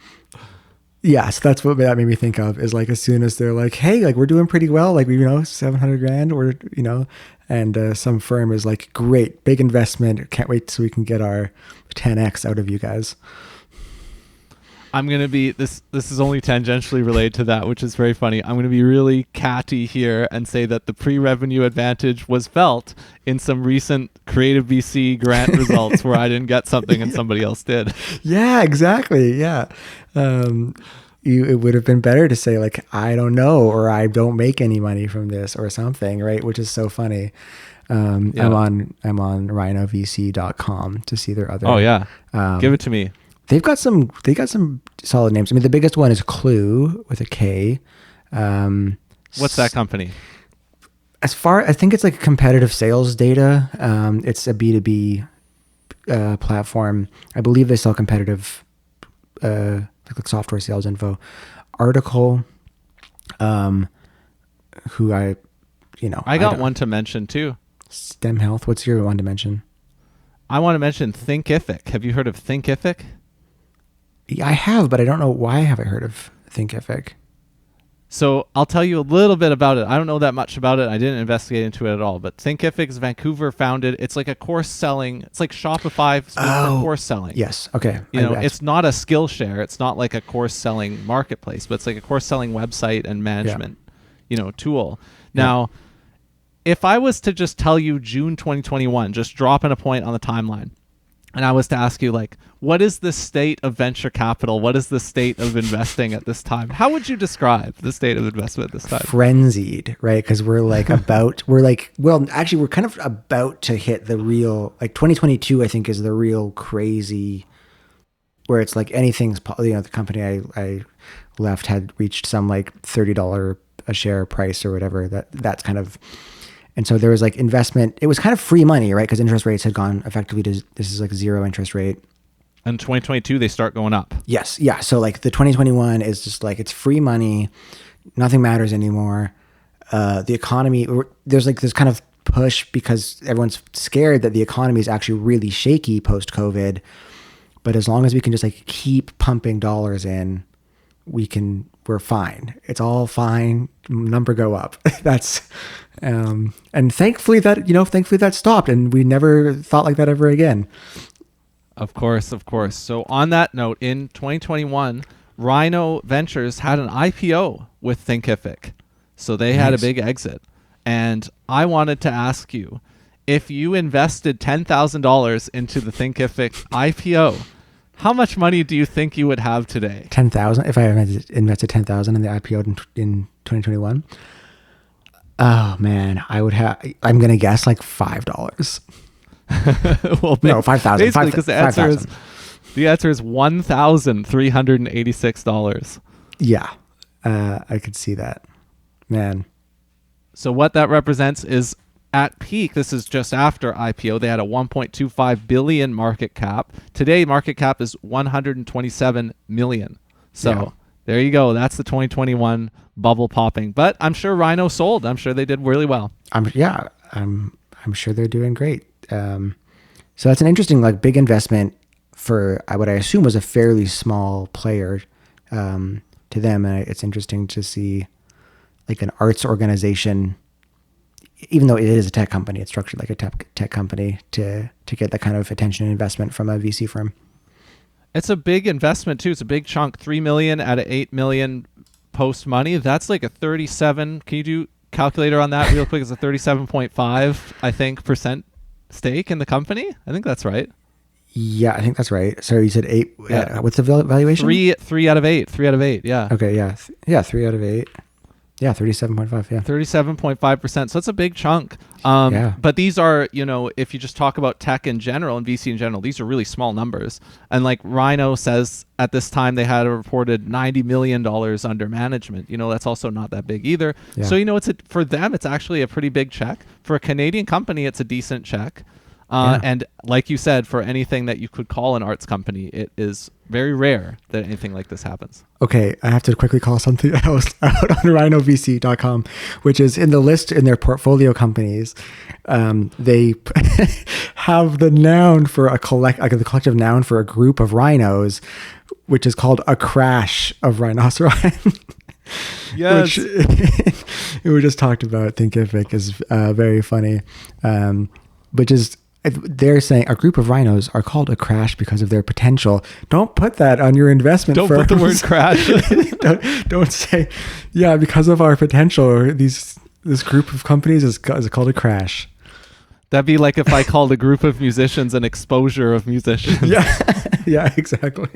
Yeah, so that's what that made me think of is like as soon as they're like, hey, like we're doing pretty well, like $700,000 or and some firm is like, great, big investment, can't wait so we can get our 10x out of you guys. I'm going to be, this is only tangentially related to that, which is very funny. I'm going to be really catty here and say that the pre-revenue advantage was felt in some recent creative VC grant results where I didn't get something and somebody else did. Yeah, exactly. Yeah. It would have been better to say like, I don't know, or I don't make any money from this or something, right? Which is so funny. I'm on rhinovc.com to see their other. Oh yeah. Give it to me. They got some solid names. I mean, the biggest one is Clue with a K. What's that company? I think it's like competitive sales data. It's a B2B platform. I believe they sell competitive like software sales info. Article, who I got one to mention too. STEM Health. What's your one to mention? I want to mention Thinkific. Have you heard of Thinkific? Yeah, I have, but I don't know why I haven't heard of Thinkific. So I'll tell you a little bit about it. I don't know that much about it. I didn't investigate into it at all. But Thinkific is Vancouver founded. It's like a course selling. It's like Shopify for course selling. Yes. Okay. It's not a Skillshare. It's not like a course selling marketplace, but it's like a course selling website and management, tool. Now, if I was to just tell you June 2021, just dropping a point on the timeline, and I was to ask you, like, what is the state of venture capital? What is the state of investing at this time? How would you describe the state of investment at this time? Frenzied, right? Because we're like we're kind of about to hit the real, like 2022, I think is the real crazy, where it's like anything's, the company I left had reached some like $30 a share price or whatever. That's kind of, and so there was like investment. It was kind of free money, right? Because interest rates had gone effectively to, this is like zero interest rate. And 2022, they start going up. Yes. Yeah. So like the 2021 is just like, it's free money. Nothing matters anymore. The economy, there's like this kind of push because everyone's scared that the economy is actually really shaky post-COVID. But as long as we can just like keep pumping dollars in, we're fine. It's all fine. Number go up. That's, and thankfully that stopped and we never thought like that ever again. Of course, of course. So on that note, in 2021, Rhino Ventures had an IPO with Thinkific. So they had a big exit. And I wanted to ask you, if you invested $10,000 into the Thinkific IPO, how much money do you think you would have today? 10,000. If I invested 10,000 in the IPO in 2021, oh man, I would have. I'm gonna guess like $5. Well, no, 5,000. Basically, because the answer is $1,386. Yeah, I could see that, man. So what that represents is, at peak, this is just after IPO, they had a 1.25 billion market cap. Today, market cap is 127 million. So there you go. That's the 2021 bubble popping. But I'm sure Rhino sold. I'm sure they did really well. I'm sure they're doing great. So that's an interesting, like, big investment for what I assume was a fairly small player to them. And it's interesting to see, like, an arts organization, even though it is a tech company, it's structured like a tech company, to get that kind of attention and investment from a VC firm. It's a big investment too. It's a big chunk. 3 million out of 8 million post money. That's like a 37. Can you do calculator on that real quick? It's a 37.5, I think, % stake in the company. I think that's right. Yeah, I think that's right. So you said 8. Yeah. What's the valuation? 3 out of 8. 3 out of 8. Yeah. Okay. Yeah. Yeah. 3 out of 8. Yeah, 37.5. Yeah, 37.5%. So it's a big chunk. But these are, if you just talk about tech in general and VC in general, these are really small numbers. And like Rhino says, at this time they had a reported $90 million under management. That's also not that big either. Yeah. So for them, it's actually a pretty big check. For a Canadian company, it's a decent check. And like you said, for anything that you could call an arts company, it is very rare that anything like this happens. Okay, I have to quickly call something else out on rhinovc.com, which is in the list in their portfolio companies. They have the noun for the collective noun for a group of rhinos, which is called a crash of rhinoceri. Yes. Which we just talked about. Thinkific is very funny, which is. They're saying a group of rhinos are called a crash because of their potential. Don't put that on your investment Don't firms. put the word crash. don't say, yeah, because of our potential, or this group of companies is called a crash. That'd be like if I called a group of musicians an exposure of musicians. Yeah, exactly.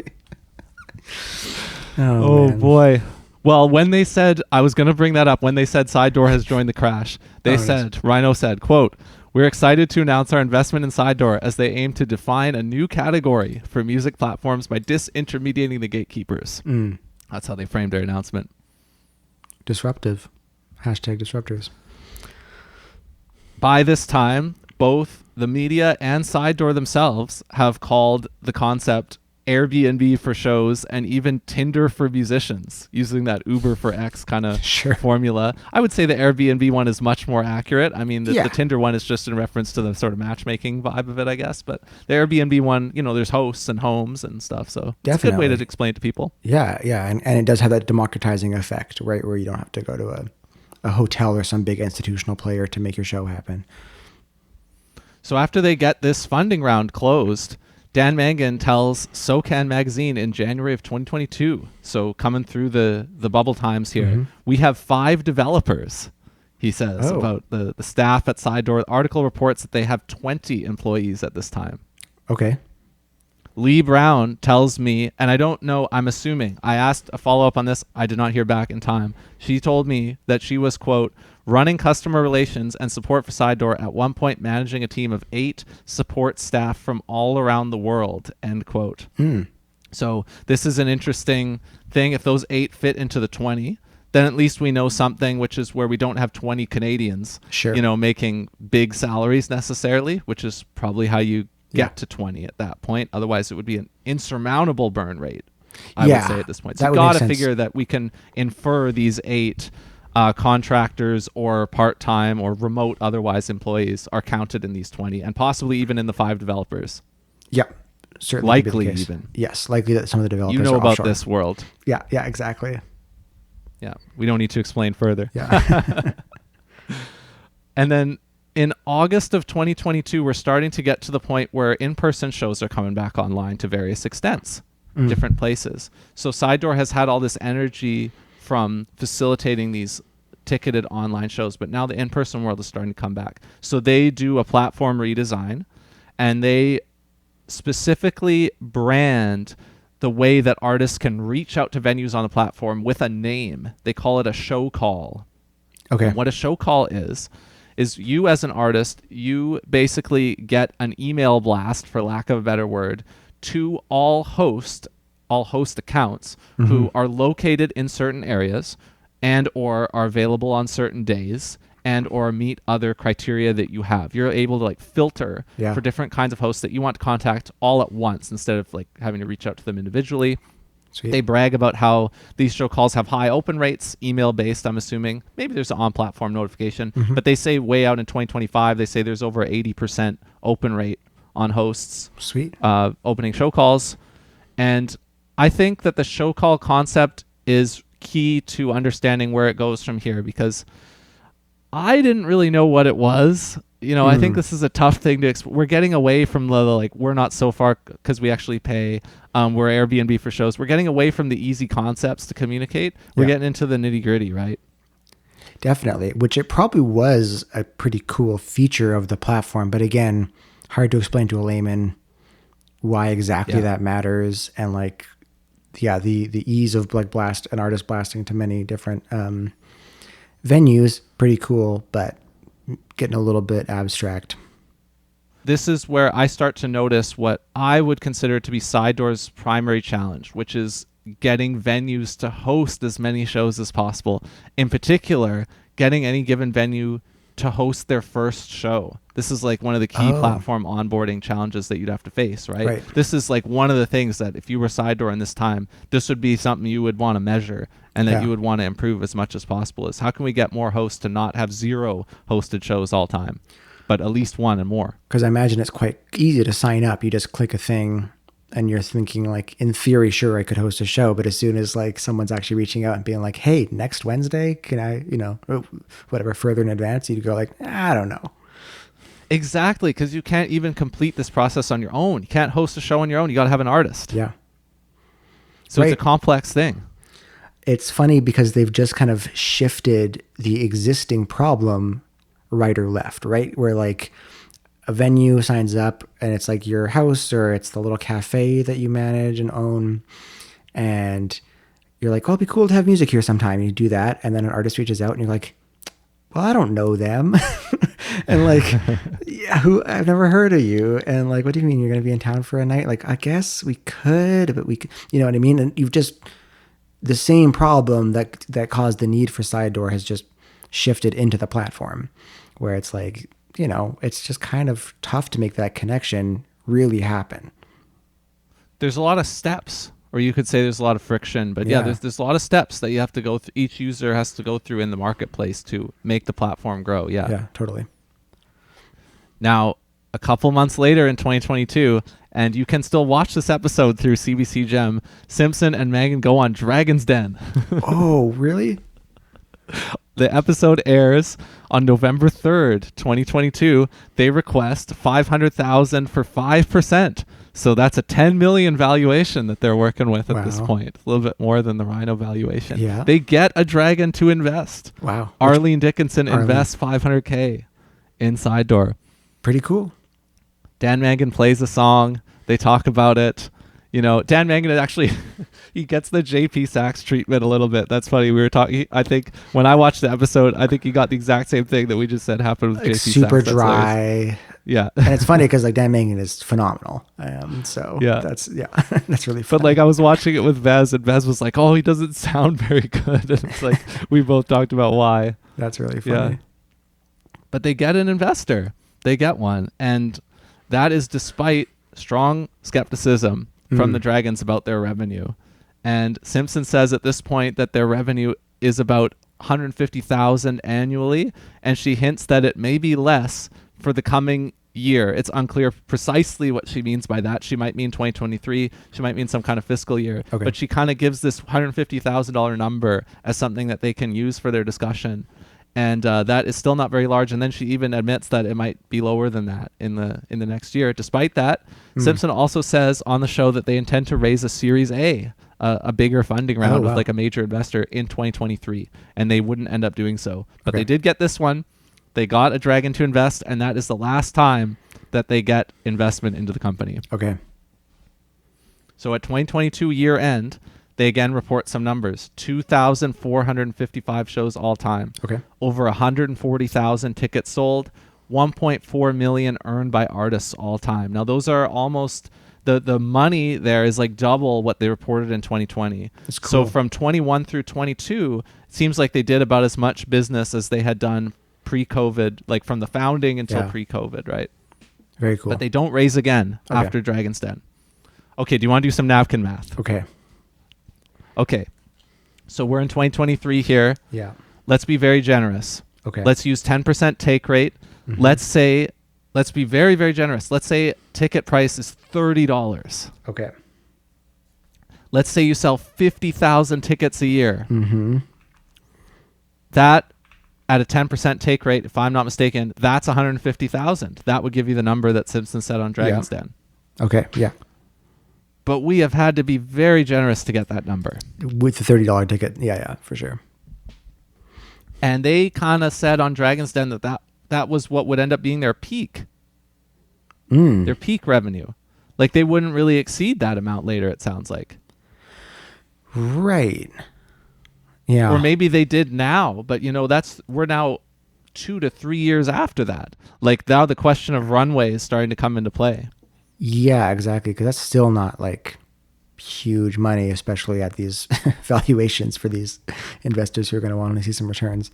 Oh boy. Well, when they said, I was going to bring that up, when they said Sidedoor has joined the crash, Rhino said, quote, "We're excited to announce our investment in Sidedoor as they aim to define a new category for music platforms by disintermediating the gatekeepers." That's how they framed their announcement. Disruptive. #disruptors. By this time, both the media and Sidedoor themselves have called the concept Airbnb for shows and even Tinder for musicians, using that Uber for X kind of formula. I would say the Airbnb one is much more accurate. I mean, the Tinder one is just in reference to the sort of matchmaking vibe of it, I guess. But the Airbnb one, there's hosts and homes and stuff. So it's a good way to explain it to people. Yeah. And it does have that democratizing effect, right? Where you don't have to go to a hotel or some big institutional player to make your show happen. So after they get this funding round closed, Dan Mangan tells SoCan Magazine in January of 2022, so coming through the bubble times here, we have 5 developers, he says, about the staff at Sidedoor. The article reports that they have 20 employees at this time. Okay. Lee Brown tells me, and I don't know, I'm assuming, I asked a follow-up on this, I did not hear back in time. She told me that she was, quote, running customer relations and support for Sidedoor, at one point managing a team of 8 support staff from all around the world, end quote. So this is an interesting thing. If those 8 fit into the 20, then at least we know something, which is where we don't have 20 Canadians, making big salaries necessarily, which is probably how you get to 20 at that point. Otherwise, it would be an insurmountable burn rate, I would say, at this point. So you've got to figure that we can infer these 8 contractors or part-time or remote otherwise employees are counted in these 20, and possibly even in the 5 developers. Yeah, certainly. Likely even. Yes, likely that some of the developers are about offshore. This world. Yeah, exactly. Yeah, we don't need to explain further. Yeah. And then in August of 2022, we're starting to get to the point where in-person shows are coming back online to various extents, different places. So Side Door has had all this energy from facilitating these ticketed online shows, but now the in-person world is starting to come back. So they do a platform redesign, and they specifically brand the way that artists can reach out to venues on the platform with a name. They call it a show call. Okay. And what a show call is you as an artist, you basically get an email blast, for lack of a better word, to all host accounts who are located in certain areas and or are available on certain days and or meet other criteria that you have. You're able to like filter for different kinds of hosts that you want to contact all at once instead of like having to reach out to them individually. Sweet. They brag about how these show calls have high open rates, email based, I'm assuming. Maybe there's an on-platform notification, but they say way out in 2025, they say there's over 80% open rate on hosts. Sweet. Opening show calls. And I think that the show call concept is key to understanding where it goes from here, because I didn't really know what it was. You know, I think this is a tough thing to we're getting away from the like, we're not so far because we actually pay, we're Airbnb for shows. We're getting away from the easy concepts to communicate. We're getting into the nitty gritty, right? Definitely, which it probably was a pretty cool feature of the platform, but again, hard to explain to a layman why exactly that matters. And like, the ease of like an artist blasting to many different venues, pretty cool, but getting a little bit abstract. This is where I start to notice what I would consider to be Side Door's primary challenge, which is getting venues to host as many shows as possible. In particular, getting any given venue to host their first show. This is like one of the key platform onboarding challenges that you'd have to face, right? This is like one of the things that if you were Side Door in this time, this would be something you would want to measure and that you would want to improve as much as possible, is how can we get more hosts to not have 0 hosted shows all time, but at least 1 and more? Because I imagine it's quite easy to sign up. You just click a thing and you're thinking like, in theory, sure, I could host a show. But as soon as like someone's actually reaching out and being like, hey, next Wednesday, can I, whatever, further in advance, you'd go like, I don't know. Exactly, because you can't even complete this process on your own. You can't host a show on your own. You got to have an artist. Yeah. So it's a complex thing. It's funny because they've just kind of shifted the existing problem right or left, right? Where like a venue signs up and it's like your house or it's the little cafe that you manage and own. And you're like, oh, it'd be cool to have music here sometime. You do that. And then an artist reaches out and you're like, well, I don't know them. And like, I've never heard of you. And like, what do you mean you're going to be in town for a night? Like, I guess we could, but we could, you know what I mean? And you've just, the same problem that caused the need for Side Door has just shifted into the platform, where it's like, it's just kind of tough to make that connection really happen. There's a lot of steps, or you could say there's a lot of friction, but there's a lot of steps that you have to go through. Each user has to go through in the marketplace to make the platform grow. Yeah, totally. Now, a couple months later in 2022, and you can still watch this episode through CBC Gem, Simpson and Megan go on Dragon's Den. Oh, really? The episode airs on November 3rd, 2022. They request $500,000 for 5%. So that's a 10 million valuation that they're working with at this point. A little bit more than the Rhino valuation. Yeah. They get a dragon to invest. Wow. Arlene Dickinson invests $500K in Side Door. Pretty cool. Dan Mangan plays a song. They talk about it. Dan Mangan actually, he gets the JP Saxe treatment a little bit. That's funny. We were talking, I think when I watched the episode, I think he got the exact same thing that we just said happened with JP Saxe. Super dry. Yeah. And it's funny because like Dan Mangan is phenomenal. That's really fun. But like I was watching it with Vez, and Vez was like, oh, he doesn't sound very good. And it's like, we both talked about why. That's really funny. Yeah. But they get an investor. They get one. And that is despite strong skepticism from the Dragons about their revenue. And Simpson says at this point that their revenue is about $150,000 annually, and she hints that it may be less for the coming year. It's unclear precisely what she means by that. She might mean 2023. She might mean some kind of fiscal year. Okay. But she kind of gives this $150,000 number as something that they can use for their discussion. And that is still not very large. And then she even admits that it might be lower than that in the next year. Despite that, Simpson also says on the show that they intend to raise a Series A, a bigger funding round with like a major investor in 2023, and they wouldn't end up doing so. But they did get this one. They got a dragon to invest, and that is the last time that they get investment into the company. Okay. So at 2022 year end, they again report some numbers. 2,455 shows all time. Okay. Over 140,000 tickets sold. 1.4 million earned by artists all time. Now those are almost the money there is like double what they reported in 2020. That's cool. So from 21 through 22, it seems like they did about as much business as they had done pre-COVID, like from the founding until pre-COVID, right? Very cool. But they don't raise again after Dragon's Den. Okay, do you want to do some napkin math? Okay, so we're in 2023 here. Yeah. Let's be very generous. Okay. Let's use 10% take rate. Mm-hmm. Let's be very, very generous. Let's say ticket price is $30. Okay. Let's say you sell 50,000 tickets a year. Mm-hmm. That, at a 10% take rate, if I'm not mistaken, that's 150,000. That would give you the number that Simpson said on Dragon's Den. Okay, yeah. But we have had to be very generous to get that number. With the $30 ticket. Yeah, for sure. And they kind of said on Dragon's Den that was what would end up being their peak. Their peak revenue. Like they wouldn't really exceed that amount later, it sounds like. Right. Yeah. Or maybe they did now, but we're now 2 to 3 years after that. Like now the question of runway is starting to come into play. Yeah, exactly. Because that's still not like huge money, especially at these valuations for these investors who are going to want to see some returns.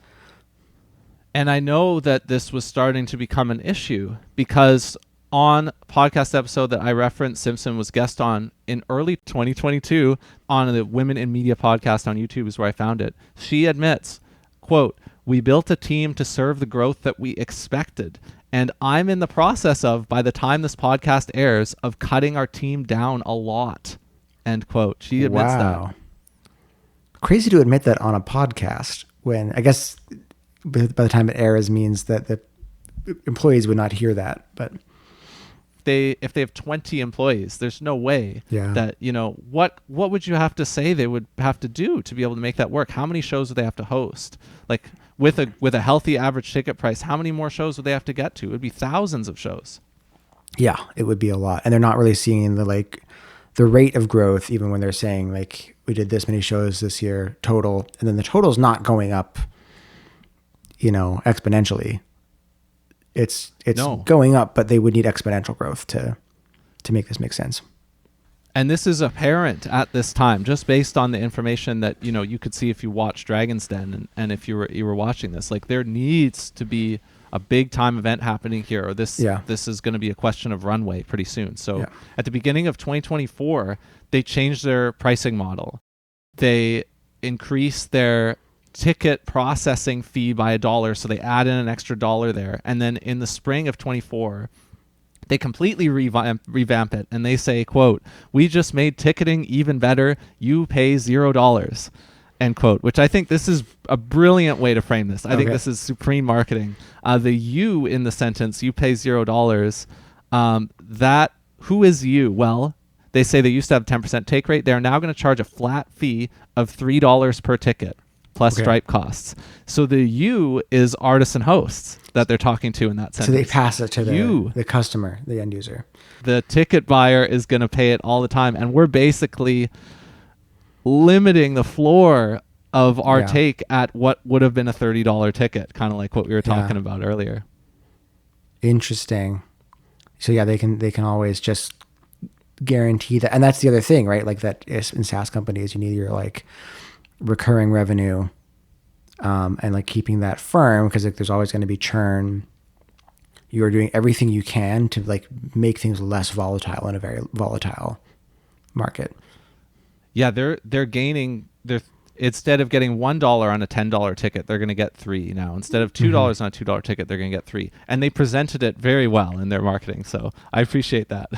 And I know that this was starting to become an issue because on a podcast episode that I referenced, Simpson was guest on in early 2022 on the Women in Media podcast on YouTube is where I found it. She admits, quote, "We built a team to serve the growth that we expected. And I'm in the process of, by the time this podcast airs, of cutting our team down a lot." End quote. She admits that. Crazy to admit that on a podcast when I guess by the time it airs means that the employees would not hear that. But if they have 20 employees, there's no way that, what would you have to say they would have to do to be able to make that work? How many shows would they have to host? Like with a healthy average ticket price, how many more shows would they have to get to? It would be thousands of shows. Yeah, it would be a lot. And they're not really seeing the rate of growth, even when they're saying like, we did this many shows this year total, and then the total's not going up, exponentially. It's going up, but they would need exponential growth to make this make sense. And this is apparent at this time, just based on the information that you could see if you watched Dragon's Den, and if you were watching this. Like there needs to be a big time event happening here, or this is going to be a question of runway pretty soon. So at the beginning of 2024, they changed their pricing model. They increased their ticket processing fee by $1, so they add in an extra $1 there. And then in the spring of 24, they completely revamp it, and they say, quote, "We just made ticketing even better. You pay $0." End quote, which I think this is a brilliant way to frame this. I think this is supreme marketing. The "you" in the sentence, "you pay $0," that who is you? Well, they say they used to have 10% take rate. They're now going to charge a flat fee of $3 per ticket plus Stripe costs. So the "you" is artists and hosts that they're talking to in that sentence. So they pass it to the customer, the end user. The ticket buyer is going to pay it all the time. And we're basically limiting the floor of our take at what would have been a $30 ticket, kind of like what we were talking about earlier. Interesting. So they can always just guarantee that. And that's the other thing, right? Like that in SaaS companies, you need your like recurring revenue, and like keeping that firm, because like there's always going to be churn. You're doing everything you can to like make things less volatile in a very volatile market. Yeah, they're gaining. Instead of getting $1 on a $10 ticket, they're going to get $3 now. Instead of $2 on a $2 ticket, they're going to get $3. And they presented it very well in their marketing, so I appreciate that.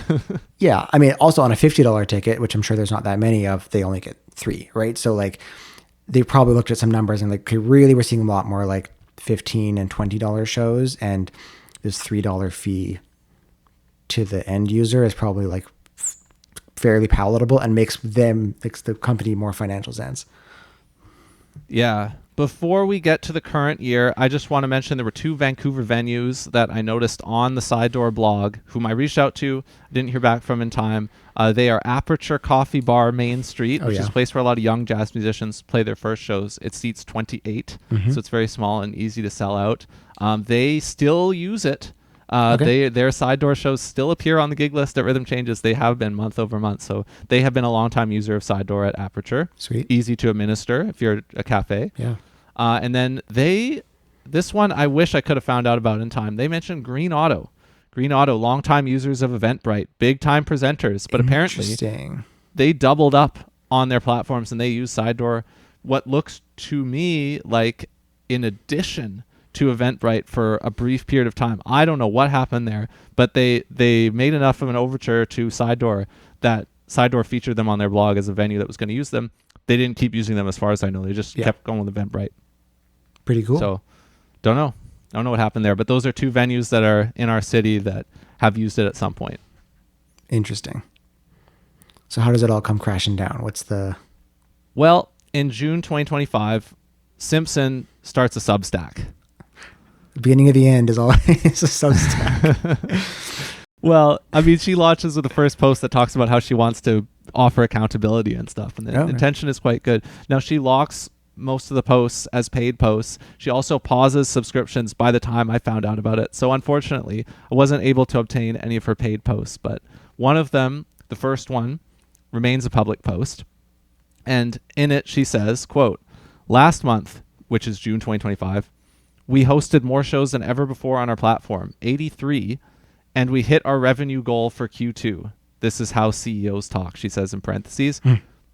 Yeah, I mean, also on a $50 ticket, which I'm sure there's not that many of, they only get $3, right? So like, they probably looked at some numbers and like, okay, really, we're seeing a lot more like $15 and $20 shows, and this $3 fee to the end user is probably like fairly palatable and makes the company more financial sense. Yeah. Before we get to the current year, I just want to mention there were 2 Vancouver venues that I noticed on the Side Door blog, whom I reached out to, didn't hear back from in time. They are Aperture Coffee Bar Main Street, which is a place where a lot of young jazz musicians play their first shows. It seats 28, so it's very small and easy to sell out. They still use it. Their Side Door shows still appear on the gig list at Rhythm Changes. They have been month over month. So they have been a long-time user of Side Door at Aperture. Sweet. Easy to administer if you're a cafe. Yeah. And then this one I wish I could have found out about in time. They mentioned Green Auto. Green Auto, long-time users of Eventbrite, big-time presenters. But apparently they doubled up on their platforms and they use Side Door, what looks to me like in addition to Eventbrite for a brief period of time. I don't know what happened there, but they made enough of an overture to Side Door that Side Door featured them on their blog as a venue that was going to use them. They didn't keep using them as far as I know. They just kept going with Eventbrite. Pretty cool. So, don't know what happened there, but those are 2 venues that are in our city that have used it at some point. Interesting. So how does it all come crashing down? Well, in June 2025, Simpson starts a Substack. The beginning of the end is all it's a Substack. Well, I mean, she launches with the first post that talks about how she wants to offer accountability and stuff, and the intention is quite good. Now, she locks most of the posts as paid posts. She also pauses subscriptions by the time I found out about it. So unfortunately, I wasn't able to obtain any of her paid posts, but one of them, the first one, remains a public post. And in it, she says, quote, "Last month," which is June 2025, "we hosted more shows than ever before on our platform, 83, and we hit our revenue goal for Q2. This is how CEOs talk," she says in parentheses.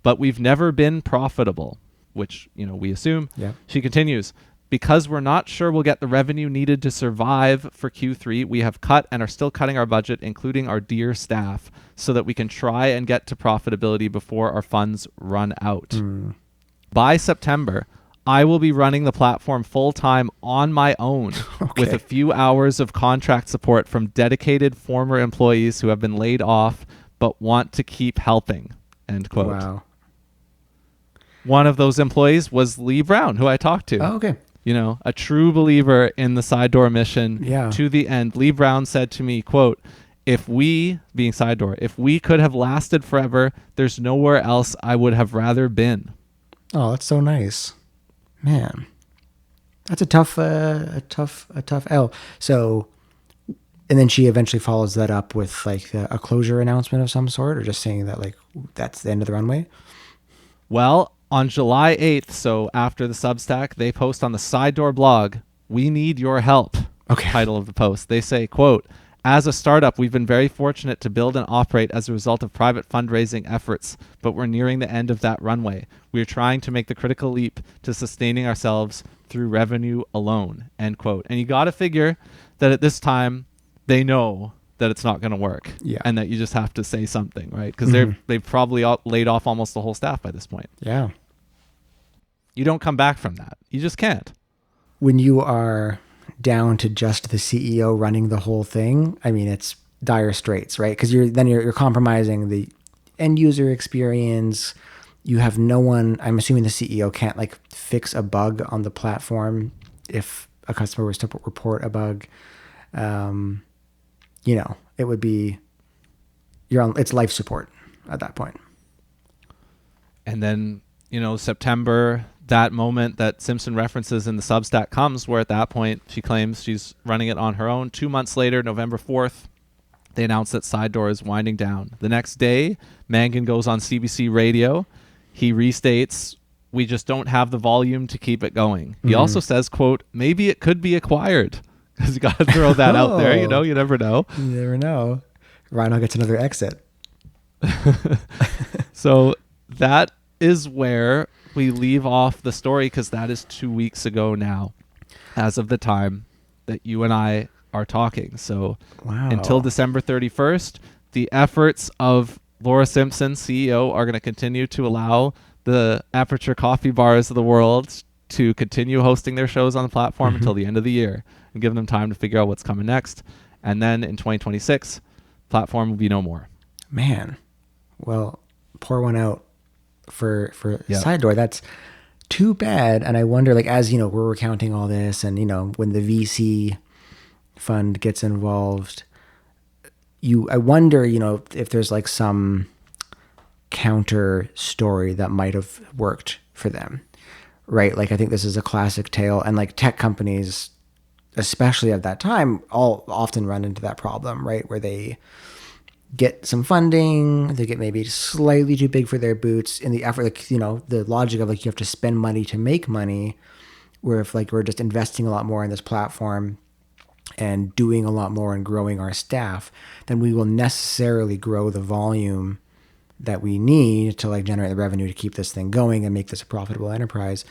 "But we've never been profitable," which, we assume. Yeah. She continues, "Because we're not sure we'll get the revenue needed to survive for Q3, we have cut and are still cutting our budget, including our dear staff, so that we can try and get to profitability before our funds run out. By September, I will be running the platform full-time on my own with a few hours of contract support from dedicated former employees who have been laid off but want to keep helping," end quote. Wow. One of those employees was Lee Brown, who I talked to. Oh, okay. A true believer in the Side Door mission to the end. Lee Brown said to me, quote, "If we," being Side Door, "if we could have lasted forever, there's nowhere else I would have rather been." Oh, that's so nice. Man, that's a tough L. So, and then she eventually follows that up with like a closure announcement of some sort, or just saying that like that's the end of the runway. Well, on July 8th, so after the Substack, they post on the Side Door blog, "We need your help." Title of the post. They say, quote, "As a startup, we've been very fortunate to build and operate as a result of private fundraising efforts, but we're nearing the end of that runway. We are trying to make the critical leap to sustaining ourselves through revenue alone," end quote. And you got to figure that at this time, they know that it's not going to work, and that you just have to say something, right? Because they've probably laid off almost the whole staff by this point. Yeah. You don't come back from that. You just can't. When you are down to just the CEO running the whole thing, I mean, it's dire straits, right? Because you're compromising the end user experience. You have no one. I'm assuming the CEO can't like fix a bug on the platform if a customer was to report a bug. It would be it's life support at that point. And then, September, that moment that Simpson references in the Substack comes, where at that point she claims she's running it on her own. 2 months later, November 4th, they announce that Side Door is winding down. The next day, Mangan goes on CBC radio. He restates, "We just don't have the volume to keep it going." He also says, quote, "Maybe it could be acquired." Because you got to throw that out there. You never know. You never know. Rhino gets another exit. So that is where we leave off the story, because that is 2 weeks ago now, as of the time that you and I are talking. So until December 31st, the efforts of Laura Simpson, CEO, are going to continue to allow the Aperture coffee bars of the world to continue hosting their shows on the platform until the end of the year and give them time to figure out what's coming next. And then in 2026, platform will be no more. Man, well, pour one out for Yep. Side Door. That's too bad. And I wonder, like, as you know, we're recounting all this, and you know, when the VC fund gets involved, I wonder, you know, if there's like some counter story that might have worked for them, right? Like, I think this is a classic tale, and like tech companies, especially at that time, all often run into that problem, right? Where they get some funding, they get maybe slightly too big for their boots in the effort, like, you know, the logic of like you have to spend money to make money, where if like we're just investing a lot more in this platform and doing a lot more and growing our staff, then we will necessarily grow the volume that we need to like generate the revenue to keep this thing going and make this a profitable enterprise.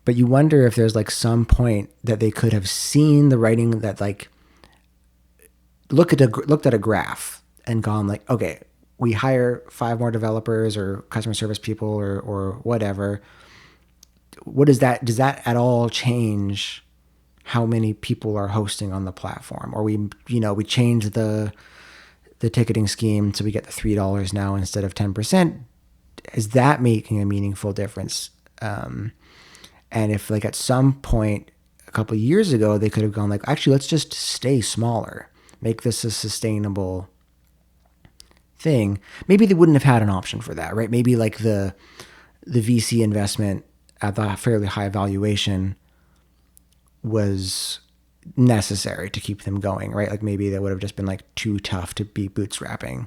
But you wonder if there's like some point that they could have seen the writing, that like looked at a graph and gone like, okay, we hire 5 more developers or customer service people or whatever. What is that? Does that at all change how many people are hosting on the platform? Or we change the ticketing scheme so we get the $3 now instead of 10%. Is that making a meaningful difference? And if like at some point a couple of years ago, they could have gone like, actually, let's just stay smaller, make this a sustainable thing. Maybe they wouldn't have had an option for that, right? Maybe like the VC investment at the fairly high valuation was necessary to keep them going, right? Like maybe that would have just been like too tough to be bootstrapping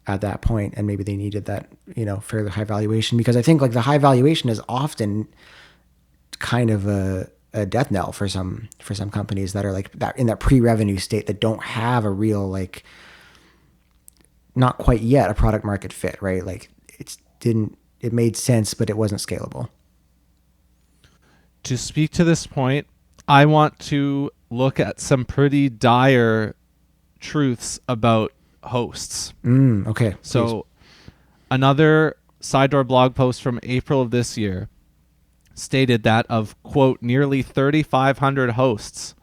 at that point, and maybe they needed that, you know, fairly high valuation, because I think like the high valuation is often kind of a death knell for some companies that are like that in that pre-revenue state, that don't have a real, like, not quite yet a product market fit, right? Like it made sense, but it wasn't scalable. To speak to this point, I want to look at some pretty dire truths about hosts. Okay. So please. Another Side Door blog post from April of this year stated that of, quote, nearly 3,500 hosts,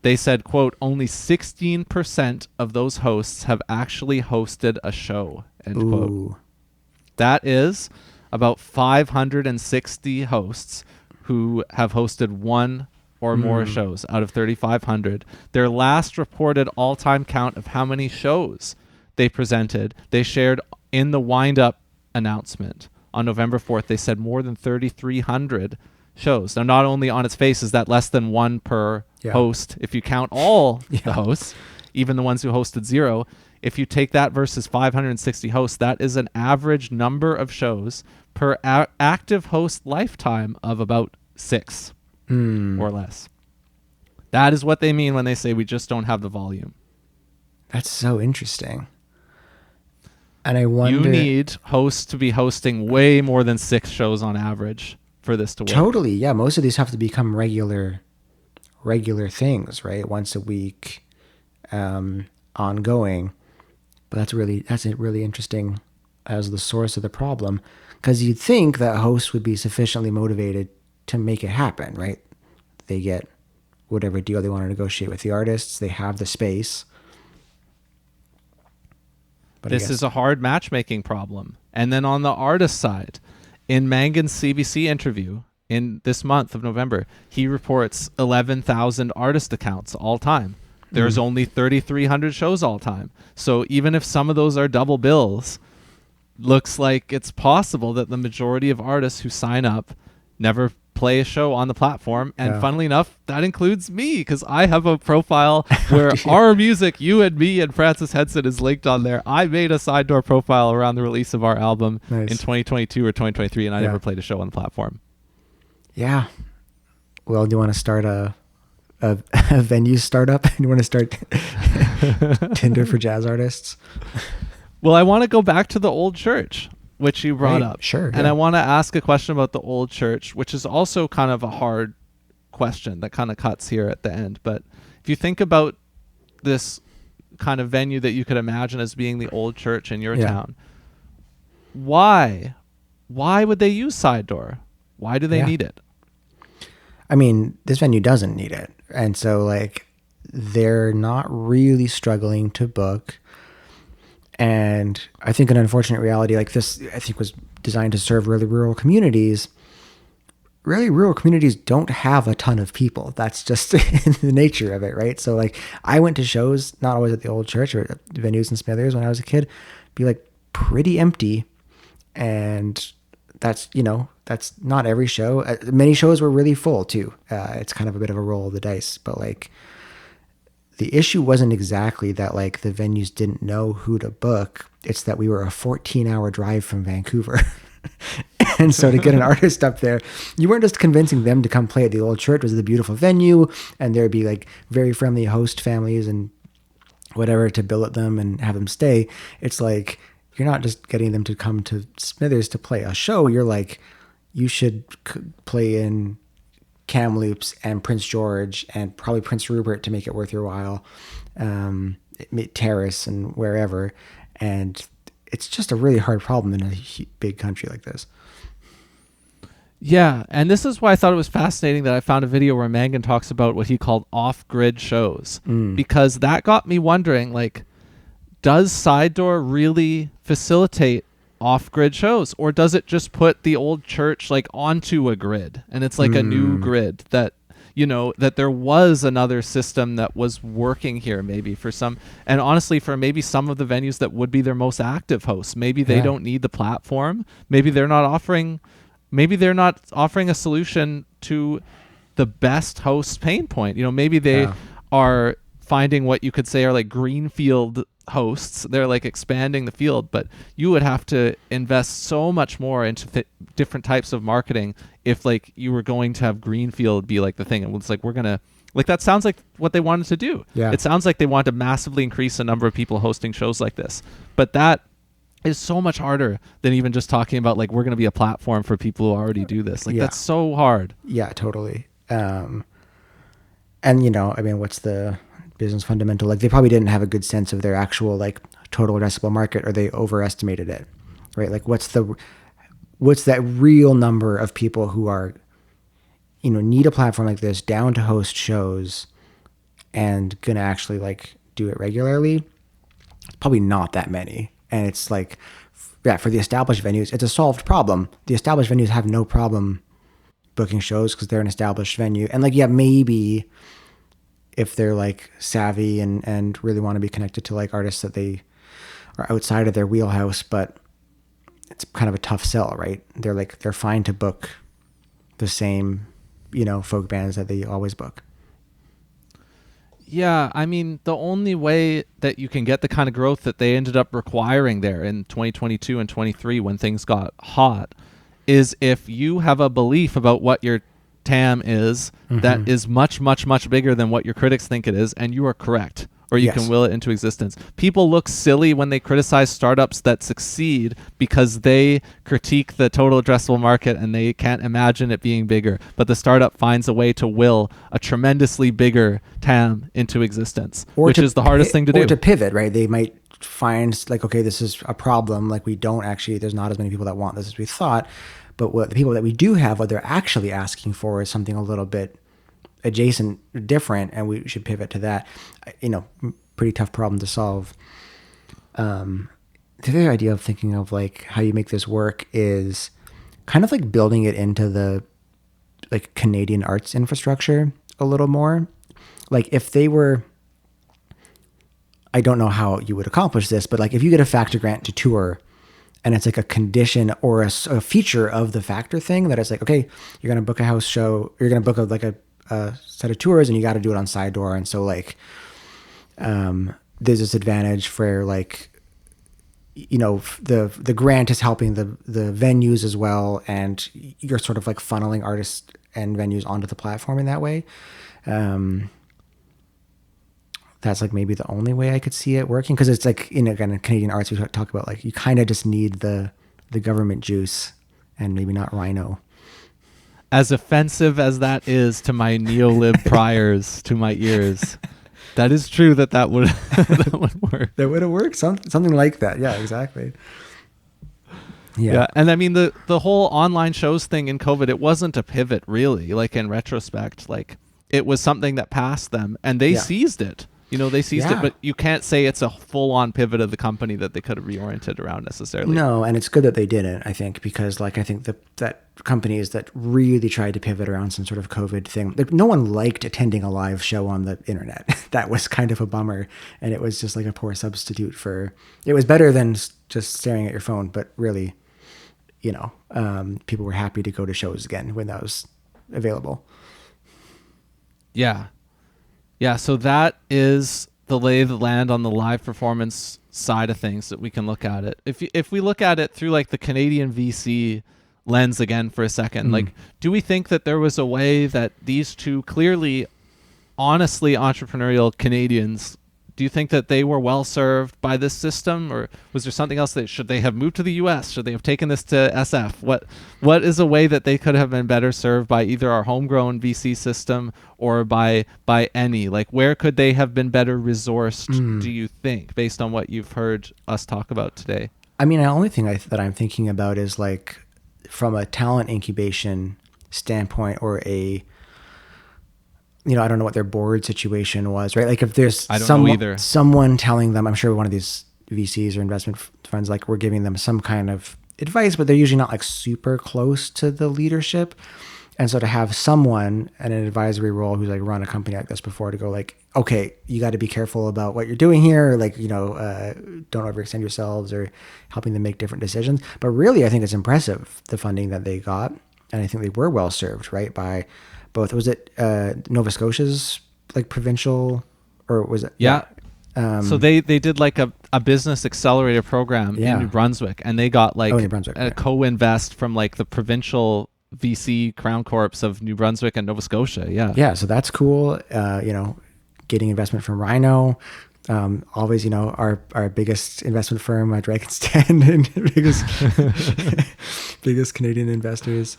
they said, quote, only 16% of those hosts have actually hosted a show, end quote. That is about 560 hosts who have hosted one or more shows out of 3,500. Their last reported all-time count of how many shows they presented, they shared in the wind-up announcement on November 4th. They said more than 3,300 shows. Now, not only on its face is that less than one per host, if you count all the hosts, even the ones who hosted 0, if you take that versus 560 hosts, that is an average number of shows per active host lifetime of about 6 or less. That is what they mean when they say we just don't have the volume. That's so interesting. And I wonder, you need hosts to be hosting way more than 6 shows on average for this to work. Totally. Yeah. Most of these have to become regular things, right? Once a week, ongoing. But that's really interesting as the source of the problem, because you'd think that hosts would be sufficiently motivated to make it happen, right? They get whatever deal they want to negotiate with the artists. They have the space. But this is a hard matchmaking problem. And then on the artist side, in Mangan's CBC interview in this month of November, he reports 11,000 artist accounts all time. There's only 3,300 shows all time. So even if some of those are double bills, looks like it's possible that the majority of artists who sign up never play a show on the platform. And funnily enough, that includes me, because I have a profile where our music, you and me and Francis Henson, is linked on there. I made a Side Door profile around the release of our album in 2022 or 2023, and I never played a show on the platform. Yeah. Well, do you want to start a venue startup? Do you want to start Tinder for jazz artists? Well, I want to go back to the old church, which you brought up. Sure. And I want to ask a question about the old church, which is also kind of a hard question that kind of cuts here at the end. But if you think about this kind of venue that you could imagine as being the old church in your town, why would they use Side Door? Why do they Yeah. need it? I mean, this venue doesn't need it. And so, like, they're not really struggling to book. And I think an unfortunate reality like this, I think, was designed to serve really rural communities. Really, rural communities don't have a ton of people. That's just the nature of it, right? So, like, I went to shows, not always at the old church or at venues in Smithers when I was a kid, be like pretty empty. And that's, that's not every show. Many shows were really full too. It's kind of a bit of a roll of the dice, but like the issue wasn't exactly that like the venues didn't know who to book. It's that we were a 14-hour drive from Vancouver. And so to get an artist up there, you weren't just convincing them to come play at the old church. It was a beautiful venue, and there'd be like very friendly host families and whatever to billet them and have them stay. It's like, you're not just getting them to come to Smithers to play a show. You're like, you should play in Kamloops and Prince George and probably Prince Rupert to make it worth your while, Terrace and wherever. And it's just a really hard problem in a big country like this. Yeah, and this is why I thought it was fascinating that I found a video where Mangan talks about what he called off-grid shows, because that got me wondering, like, does Side Door really facilitate off-grid shows, or does it just put the old church like onto a grid, and it's like a new grid that, that there was another system that was working here maybe for some, and honestly for maybe some of the venues that would be their most active hosts. Maybe they don't need the platform. Maybe they're not offering a solution to the best host pain point. Maybe they are finding what you could say are like greenfield hosts. They're like expanding the field, but you would have to invest so much more into different types of marketing if like you were going to have greenfield be like the thing. And it's like, we're going to, like, that sounds like what they wanted to do. Yeah. It sounds like they want to massively increase the number of people hosting shows like this, but that is so much harder than even just talking about like, we're going to be a platform for people who already do this. Like, that's so hard. Yeah, totally. And I mean, what's the business fundamental? Like, they probably didn't have a good sense of their actual like total addressable market, or they overestimated it, right? Like, what's that real number of people who are, need a platform like this down to host shows and gonna actually like do it regularly? Probably not that many. And it's like, for the established venues, it's a solved problem. The established venues have no problem booking shows because they're an established venue. And like, maybe if they're like savvy and really want to be connected to like artists that they are outside of their wheelhouse, but it's kind of a tough sell, right? They're fine to book the same, folk bands that they always book. Yeah, I mean, the only way that you can get the kind of growth that they ended up requiring there in 2022 and 23 when things got hot is if you have a belief about what your TAM is that is much, much, much bigger than what your critics think it is, and you are correct, or you can will it into existence. People look silly when they criticize startups that succeed because they critique the total addressable market and they can't imagine it being bigger. But the startup finds a way to will a tremendously bigger TAM into existence, which is the hardest thing to do. Or to pivot, right? They might find like, okay, this is a problem. Like, there's not as many people that want this as we thought. But what the people that we do have, what they're actually asking for is something a little bit adjacent, different, and we should pivot to that. Pretty tough problem to solve. The other idea of thinking of like how you make this work is kind of like building it into the like Canadian arts infrastructure a little more. Like, if they were, I don't know how you would accomplish this, but like if you get a Factor grant to tour, and it's like a condition or a feature of the Factor thing that it's like, okay, you're going to book a house show, you're going to book a set of tours, and you got to do it on Side Door. And so like, there's this advantage for like, the grant is helping the venues as well. And you're sort of like funneling artists and venues onto the platform in that way. That's like maybe the only way I could see it working, because it's like, again, in Canadian arts, we talk about like you kind of just need the government juice and maybe not Rhino. As offensive as that is to my neolib priors to my ears, that is true that would that would work. That would have worked. Something like that. Yeah, exactly. Yeah. And I mean, the whole online shows thing in COVID, it wasn't a pivot really, like in retrospect, like it was something that passed them and they seized it. They seized it, but you can't say it's a full-on pivot of the company that they could have reoriented around necessarily. No, and it's good that they didn't, I think, because like I think that companies that really tried to pivot around some sort of COVID thing, like no one liked attending a live show on the internet. That was kind of a bummer, and it was just like a poor substitute for. It was better than just staring at your phone, but really, people were happy to go to shows again when that was available. Yeah. Yeah, so that is the lay of the land on the live performance side of things that we can look at it. If we look at it through like the Canadian VC lens again for a second, like do we think that there was a way that these two clearly, honestly entrepreneurial Canadians, do you think that they were well served by this system, or was there something else that should they have moved to the US? Should they have taken this to SF? What is a way that they could have been better served by either our homegrown VC system or by any? Like where could they have been better resourced, do you think, based on what you've heard us talk about today? I mean, the only thing that I'm thinking about is like from a talent incubation standpoint or a I don't know what their board situation was, right? Like if there's someone telling them, I'm sure one of these VCs or investment funds, like we're giving them some kind of advice, but they're usually not like super close to the leadership. And so to have someone in an advisory role who's like run a company like this before to go like, okay, you got to be careful about what you're doing here. Or like, don't overextend yourselves or helping them make different decisions. But really, I think it's impressive, the funding that they got. And I think they were well served, right? By both, was it Nova Scotia's like provincial, or was it? Yeah. So they did like a business accelerator program in New Brunswick, and they got like a co-invest from like the provincial VC Crown Corps of New Brunswick and Nova Scotia. Yeah. Yeah. So that's cool. Getting investment from Rhino. Always, our biggest investment firm, Dragon's Den, and biggest Canadian investors.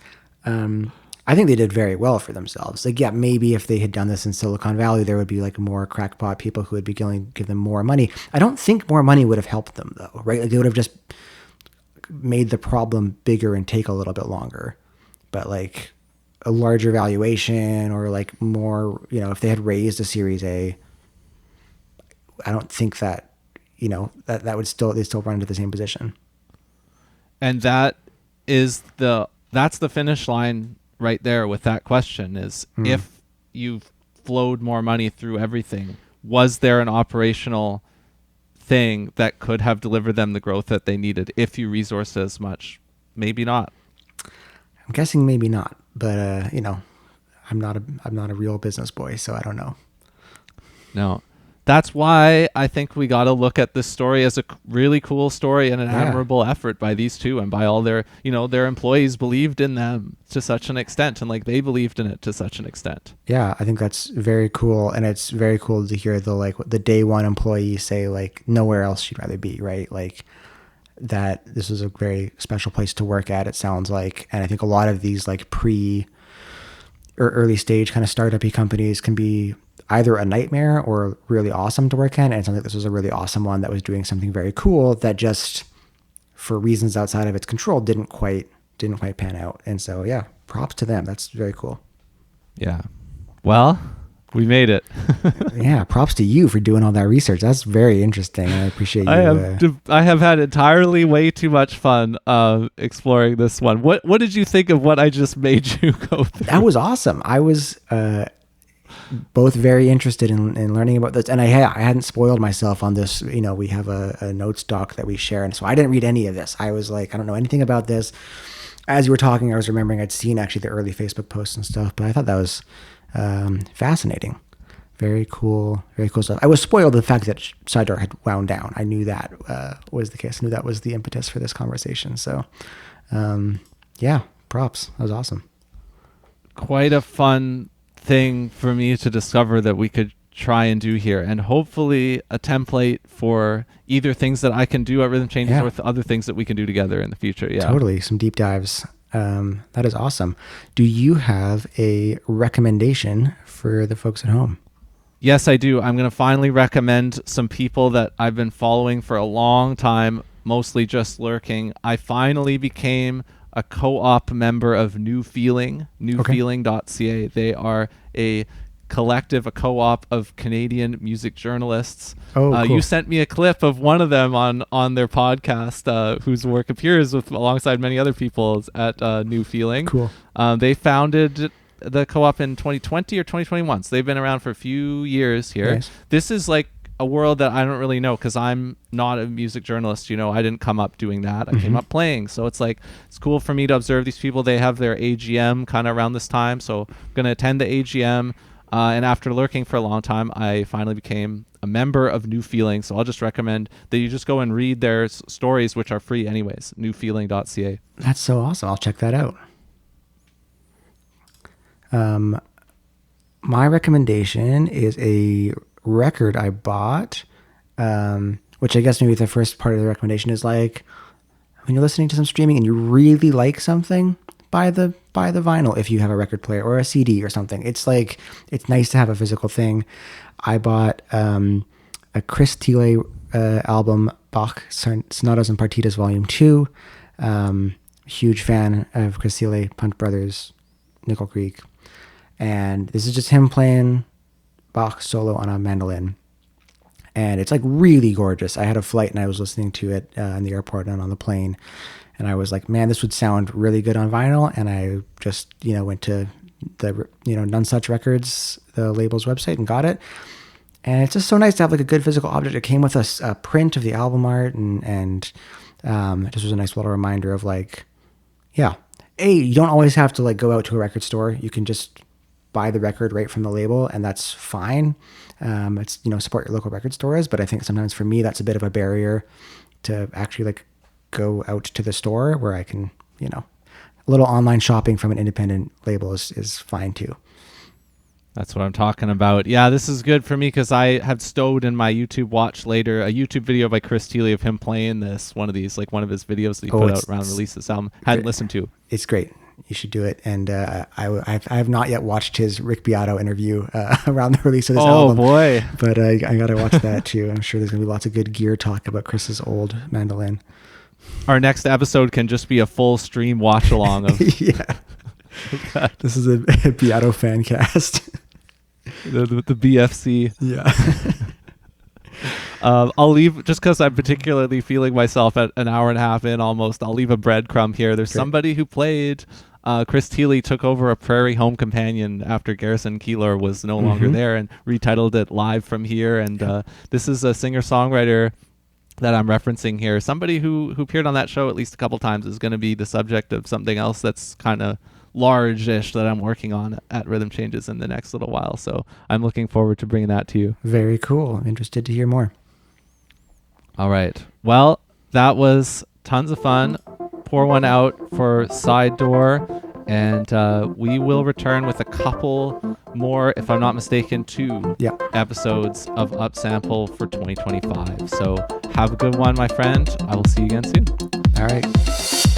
I think they did very well for themselves. Like, yeah, maybe if they had done this in Silicon Valley, there would be like more crackpot people who would be willing to give them more money. I don't think more money would have helped them though, right? Like they would have just made the problem bigger and take a little bit longer. But like a larger valuation or like more, if they had raised a Series A, I don't think that, that would they still run into the same position. And that's the finish line right there with that question is if you've flowed more money through everything, was there an operational thing that could have delivered them the growth that they needed if you resourced as much? Maybe not. I'm guessing maybe not, but I'm not a real business boy, so I don't know. No. That's why I think we got to look at this story as a really cool story and an admirable effort by these two and by all their employees believed in them to such an extent, and like they believed in it to such an extent. Yeah, I think that's very cool, and it's very cool to hear the day one employee say like nowhere else she'd rather be, right? Like that this is a very special place to work at, it sounds like. And I think a lot of these like pre or early stage kind of startup-y companies can be either a nightmare or really awesome to work in. And it sounds like this was a really awesome one that was doing something very cool that just for reasons outside of its control didn't quite pan out. And so, yeah, props to them. That's very cool. Yeah. Well, we made it. Yeah. Props to you for doing all that research. That's very interesting. I appreciate you. I have had entirely way too much fun exploring this one. What did you think of what I just made you go through? That was awesome. I was, both very interested in learning about this, and I hadn't spoiled myself on this. We have a notes doc that we share, and so I didn't read any of this. I was like, I don't know anything about this. As you were talking, I was remembering I'd seen actually the early Facebook posts and stuff, but I thought that was fascinating. Very cool stuff. I was spoiled the fact that Sidedoor had wound down. I knew that was the case. I knew that was the impetus for this conversation. So, yeah, props. That was awesome. Quite a fun thing for me to discover that we could try and do here, and hopefully a template for either things that I can do at Rhythm Changes or other things that we can do together in the future. Yeah, totally. Some deep dives. That is awesome. Do you have a recommendation for the folks at home? Yes, I do. I'm going to finally recommend some people that I've been following for a long time mostly just lurking, I finally became a co-op member of New Feeling, newfeeling.ca. They are a collective, a co-op of Canadian music journalists. Oh, cool. You sent me a clip of one of them on their podcast, whose work appears alongside many other people's at New Feeling. Cool. They founded the co-op in 2020 or 2021, so they've been around for a few years here. Nice. This is like a world that I don't really know because I'm not a music journalist. You know, I didn't come up doing that. I came up playing. So it's like, it's cool for me to observe these people. They have their AGM kind of around this time. So I'm going to attend the AGM. And after lurking for a long time, I finally became a member of New Feeling. So I'll just recommend that you just go and read their stories, which are free anyways, newfeeling.ca. That's so awesome. I'll check that out. My recommendation is a record I bought, which I guess maybe the first part of the recommendation is like, when you're listening to some streaming and you really like something, buy the vinyl if you have a record player or a CD or something. It's like, it's nice to have a physical thing. I bought a Chris Thiele album, Bach Sonatas and Partitas Volume 2. Huge fan of Chris Thiele, Punch Brothers, Nickel Creek. And this is just him playing Bach solo on a mandolin. And it's like really gorgeous. I had a flight and I was listening to it in the airport and on the plane. And I was like, man, this would sound really good on vinyl. And I just, went to the, None Such Records, the label's website, and got it. And it's just so nice to have like a good physical object. It came with a print of the album art and it just was a nice little reminder of like, yeah, you don't always have to like go out to a record store. You can just buy the record right from the label, and that's fine. It's, support your local record stores, but I think sometimes for me that's a bit of a barrier to actually like go out to the store where I can, a little online shopping from an independent label is fine too. That's what I'm talking about. Yeah, this is good for me because I have stowed in my YouTube watch later a YouTube video by Chris Thiele of him playing one of his videos that he put out around release this album. Hadn't listened to. It's great. You should do it. And I have not yet watched his Rick Beato interview around the release of this album. Oh, boy. But I got to watch that too. I'm sure there's going to be lots of good gear talk about Chris's old mandolin. Our next episode can just be a full stream watch along of. Yeah. This is a Beato fan cast. The BFC. Yeah. I'll leave, just because I'm particularly feeling myself at an hour and a half in almost, I'll leave a breadcrumb here. There's somebody who played, Chris Thiele took over a Prairie Home Companion after Garrison Keillor was no longer there and retitled it Live From Here. And this is a singer-songwriter that I'm referencing here. Somebody who appeared on that show at least a couple times is going to be the subject of something else that's kind of large-ish that I'm working on at Rhythm Changes in the next little while. So I'm looking forward to bringing that to you. Very cool. I'm interested to hear more. All right. Well, that was tons of fun. Pour one out for Side Door. And we will return with a couple more, if I'm not mistaken, 2 episodes of Upsample for 2025. So have a good one, my friend. I will see you again soon. All right.